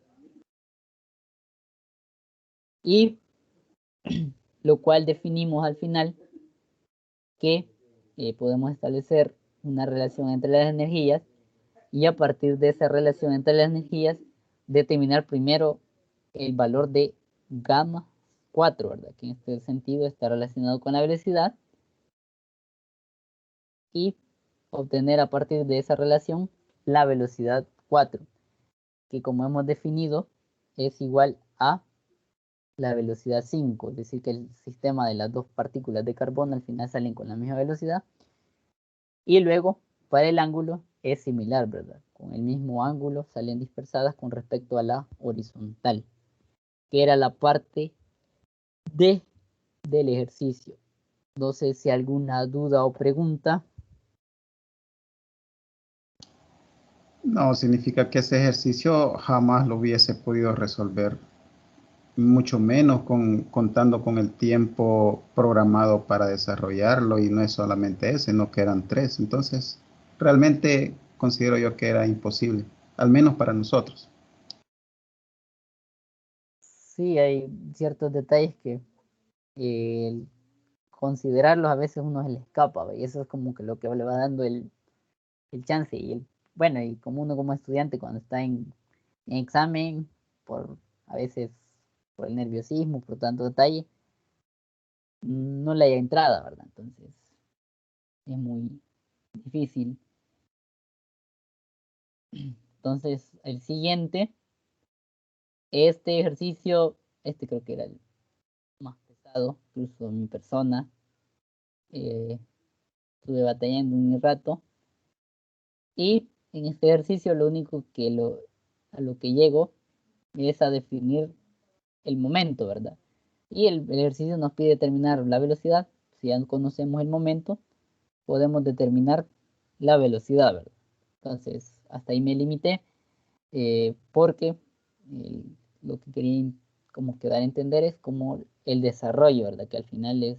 y lo cual definimos al final que podemos establecer una relación entre las energías y a partir de esa relación entre las energías determinar primero el valor de gamma 4, ¿verdad? Que en este sentido está relacionado con la velocidad y obtener a partir de esa relación la velocidad 4, que como hemos definido es igual a la velocidad 5, es decir que el sistema de las dos partículas de carbono al final salen con la misma velocidad. Y luego para el ángulo es similar, ¿verdad? Con el mismo ángulo salen dispersadas con respecto a la horizontal, que era la parte D del ejercicio. No sé si alguna duda o pregunta. No, significa que ese ejercicio jamás lo hubiese podido resolver, mucho menos contando con el tiempo programado para desarrollarlo, y no es solamente ese, sino que eran 3. Entonces, realmente considero yo que era imposible, al menos para nosotros. Sí, hay ciertos detalles que considerarlos a veces uno se le escapa, ¿ve? Y eso es como que lo que le va dando el chance bueno, y como uno como estudiante cuando está en examen, a veces por el nerviosismo, por tanto detalle, no le haya entrada, ¿verdad? Entonces es muy difícil. Entonces el siguiente, este ejercicio, creo que era el más pesado, incluso mi persona, estuve batallando un rato, y en este ejercicio lo único que a lo que llego es a definir el momento, ¿verdad? Y el ejercicio nos pide determinar la velocidad. Si ya conocemos el momento, podemos determinar la velocidad, ¿verdad? Entonces, hasta ahí me limité porque lo que quería como que dar a entender es como el desarrollo, ¿verdad? Que al final es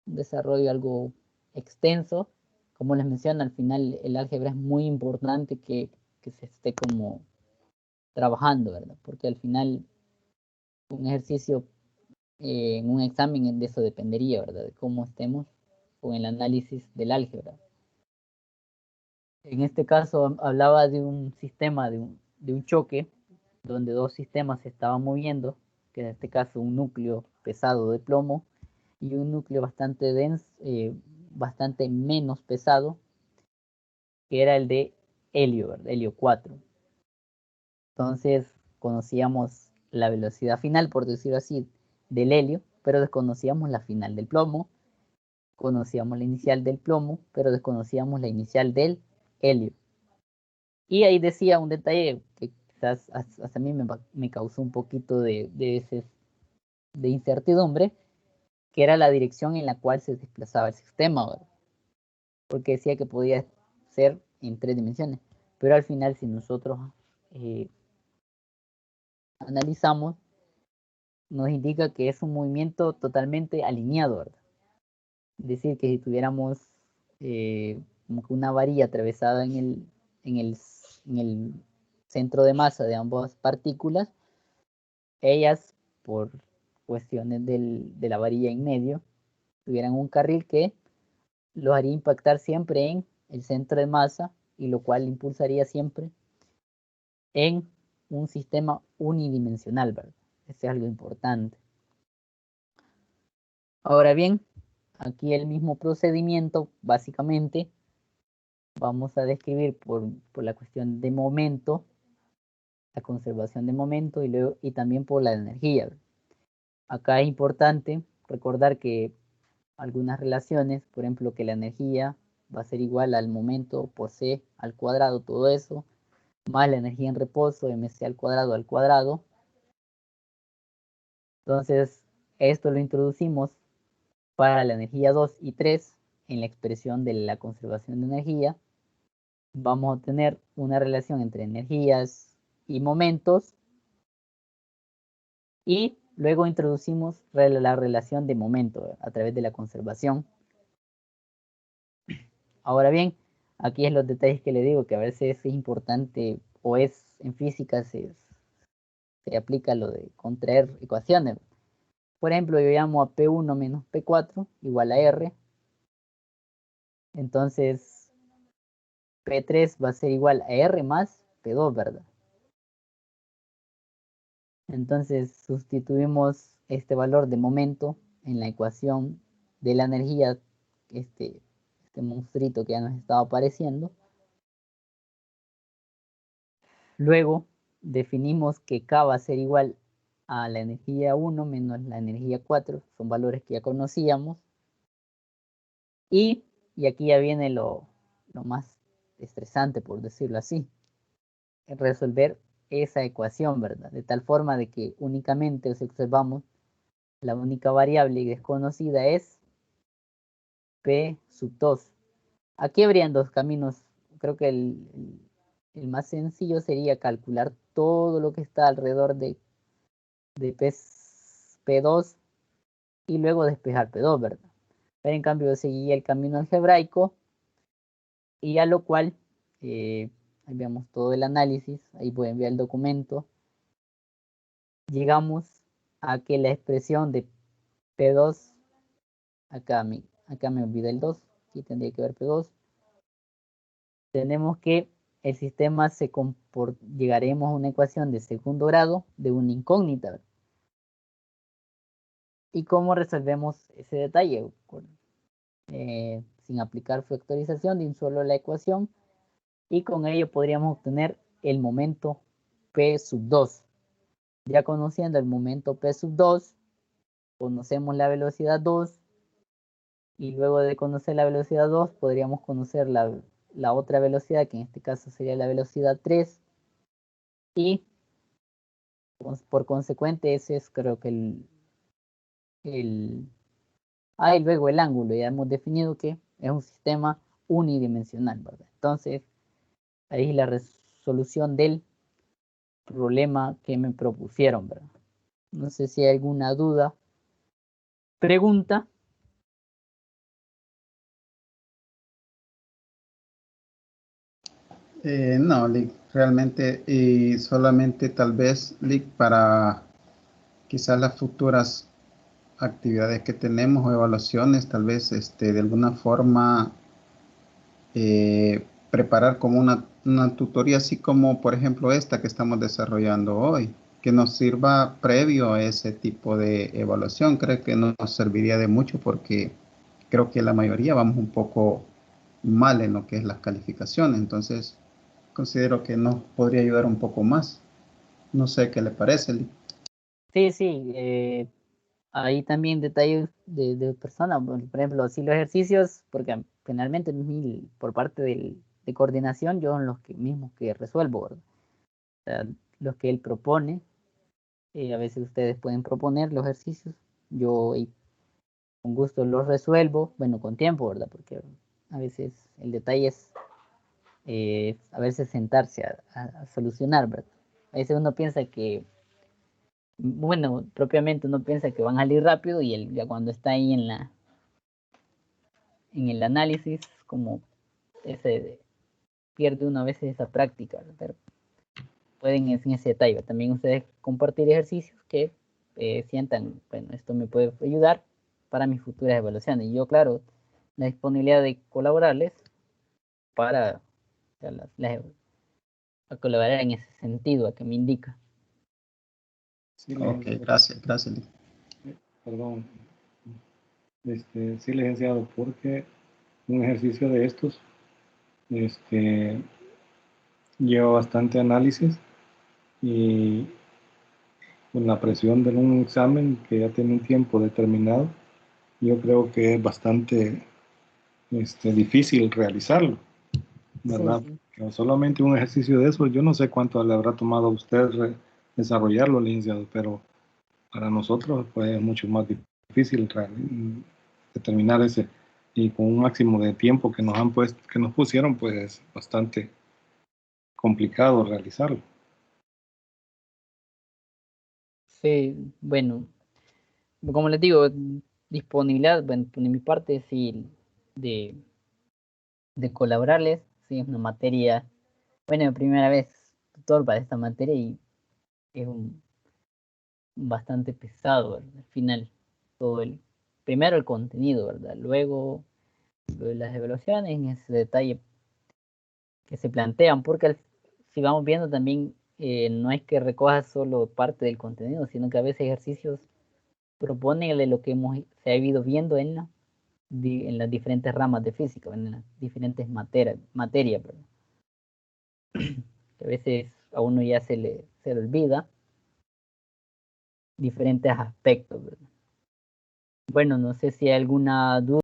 un desarrollo algo extenso. Como les menciono, al final el álgebra es muy importante que se esté como trabajando, ¿verdad? Porque al final un ejercicio en un examen de eso dependería, ¿verdad? De cómo estemos con el análisis del álgebra. En este caso hablaba de un sistema, de un choque, donde dos sistemas se estaban moviendo, que en este caso un núcleo pesado de plomo y un núcleo bastante denso, bastante menos pesado, que era el de helio, ¿verdad? Helio 4. Entonces conocíamos la velocidad final, por decirlo así, del helio, pero desconocíamos la final del plomo, conocíamos la inicial del plomo, pero desconocíamos la inicial del helio. Y ahí decía un detalle que quizás hasta a mí me causó un poquito de incertidumbre, que era la dirección en la cual se desplazaba el sistema, ¿verdad? Porque decía que podía ser en 3 dimensiones, pero al final si nosotros analizamos, nos indica que es un movimiento totalmente alineado, ¿verdad? Es decir, que si tuviéramos como que una varilla atravesada en el centro de masa de ambas partículas, ellas, por cuestiones de la varilla en medio, tuvieran un carril que los haría impactar siempre en el centro de masa, y lo cual impulsaría siempre en un sistema unidimensional, ¿verdad? Eso es algo importante. Ahora bien, aquí el mismo procedimiento, básicamente, vamos a describir por la cuestión de momento, la conservación de momento y también por la energía. Acá es importante recordar que algunas relaciones, por ejemplo, que la energía va a ser igual al momento por c al cuadrado, todo eso, más la energía en reposo, mc al cuadrado. Entonces, esto lo introducimos para la energía 2 y 3 en la expresión de la conservación de energía. Vamos a tener una relación entre energías y momentos, y luego introducimos la relación de momento a través de la conservación. Ahora bien, aquí es los detalles que le digo, que a veces es importante, o es en física se aplica lo de contraer ecuaciones. Por ejemplo, yo llamo a P1 menos P4 igual a R. Entonces, P3 va a ser igual a R más P2, ¿verdad? Entonces, sustituimos este valor de momento en la ecuación de la energía, este monstruito que ya nos estaba apareciendo. Luego, definimos que K va a ser igual a la energía 1 menos la energía 4, son valores que ya conocíamos. Y aquí ya viene lo más estresante, por decirlo así, resolver esa ecuación, ¿verdad? De tal forma de que únicamente, si observamos, la única variable desconocida es P sub 2. Aquí habrían dos caminos. Creo que el más sencillo sería calcular todo lo que está alrededor de P2 y luego despejar P2, ¿verdad? Pero en cambio yo seguí el camino algebraico, y a lo cual ahí vemos todo el análisis, ahí pueden ver el documento. Llegamos a que la expresión de P2, acá me olvidé el 2, aquí tendría que ver P2. Tenemos que el sistema llegaremos a una ecuación de segundo grado de una incógnita, ¿verdad? ¿Y cómo resolvemos ese detalle? Sin aplicar factorización de un solo la ecuación, y con ello podríamos obtener el momento P sub 2. Ya conociendo el momento P sub 2, conocemos la velocidad 2, y luego de conocer la velocidad 2 podríamos conocer la otra velocidad, que en este caso sería la velocidad 3, y por consecuente ese es, creo que y luego el ángulo, ya hemos definido que es un sistema unidimensional, ¿verdad? Entonces, ahí es la resolución del problema que me propusieron, ¿verdad? No sé si hay alguna duda, pregunta. No, Lick, realmente, y solamente tal vez, Lick, para quizás las futuras actividades que tenemos o evaluaciones, tal vez de alguna forma preparar como una tutoría, así como por ejemplo esta que estamos desarrollando hoy, que nos sirva previo a ese tipo de evaluación. Creo que nos serviría de mucho porque creo que la mayoría vamos un poco mal en lo que es las calificaciones, entonces considero que nos podría ayudar un poco más. No sé qué le parece, Lee. Sí, sí, hay también detalles de personas, por ejemplo, así los ejercicios, porque finalmente por parte de coordinación, yo son los que mismos que resuelvo, ¿verdad? O sea, los que él propone, a veces ustedes pueden proponer los ejercicios, yo con gusto los resuelvo, bueno, con tiempo, ¿verdad? Porque a veces el detalle es a veces sentarse a solucionar, ¿verdad? A veces uno piensa que, bueno, propiamente uno piensa que van a salir rápido y ya cuando está ahí en el análisis, como pierde uno a veces esa práctica, ¿verdad? Pero pueden en ese detalle también ustedes compartir ejercicios que sientan, bueno, esto me puede ayudar para mis futuras evaluaciones. Y yo, claro, la disponibilidad de colaborarles para o sea, a colaborar en ese sentido, a que me indica. Sí, Ok, gracias, gracias, Lee. perdón, sí, licenciado, porque un ejercicio de estos lleva bastante análisis y con la presión de un examen que ya tiene un tiempo determinado, yo creo que es bastante difícil realizarlo, Sí, ¿verdad? sí. Pero solamente un ejercicio de eso, yo no sé cuánto le habrá tomado a usted desarrollarlo, licenciado, pero para nosotros pues, es mucho más difícil determinar ese, y con un máximo de tiempo que nos han puesto, que nos pusieron, pues es bastante complicado realizarlo. Sí, bueno, como les digo, disponibilidad, bueno, de mi parte, sí, de, de colaborarles, sí, es una materia, bueno, primera vez tutor para esta materia y es bastante pesado, ¿verdad? Al final, primero el contenido, ¿verdad? Luego las evaluaciones, en ese detalle que se plantean, porque si vamos viendo también, no es que recoja solo parte del contenido, sino que a veces ejercicios proponen de lo que se ha ido viendo en las diferentes ramas de física, en las diferentes materias, perdón. A veces a uno ya se le olvida diferentes aspectos, ¿verdad? Bueno, no sé si hay alguna duda.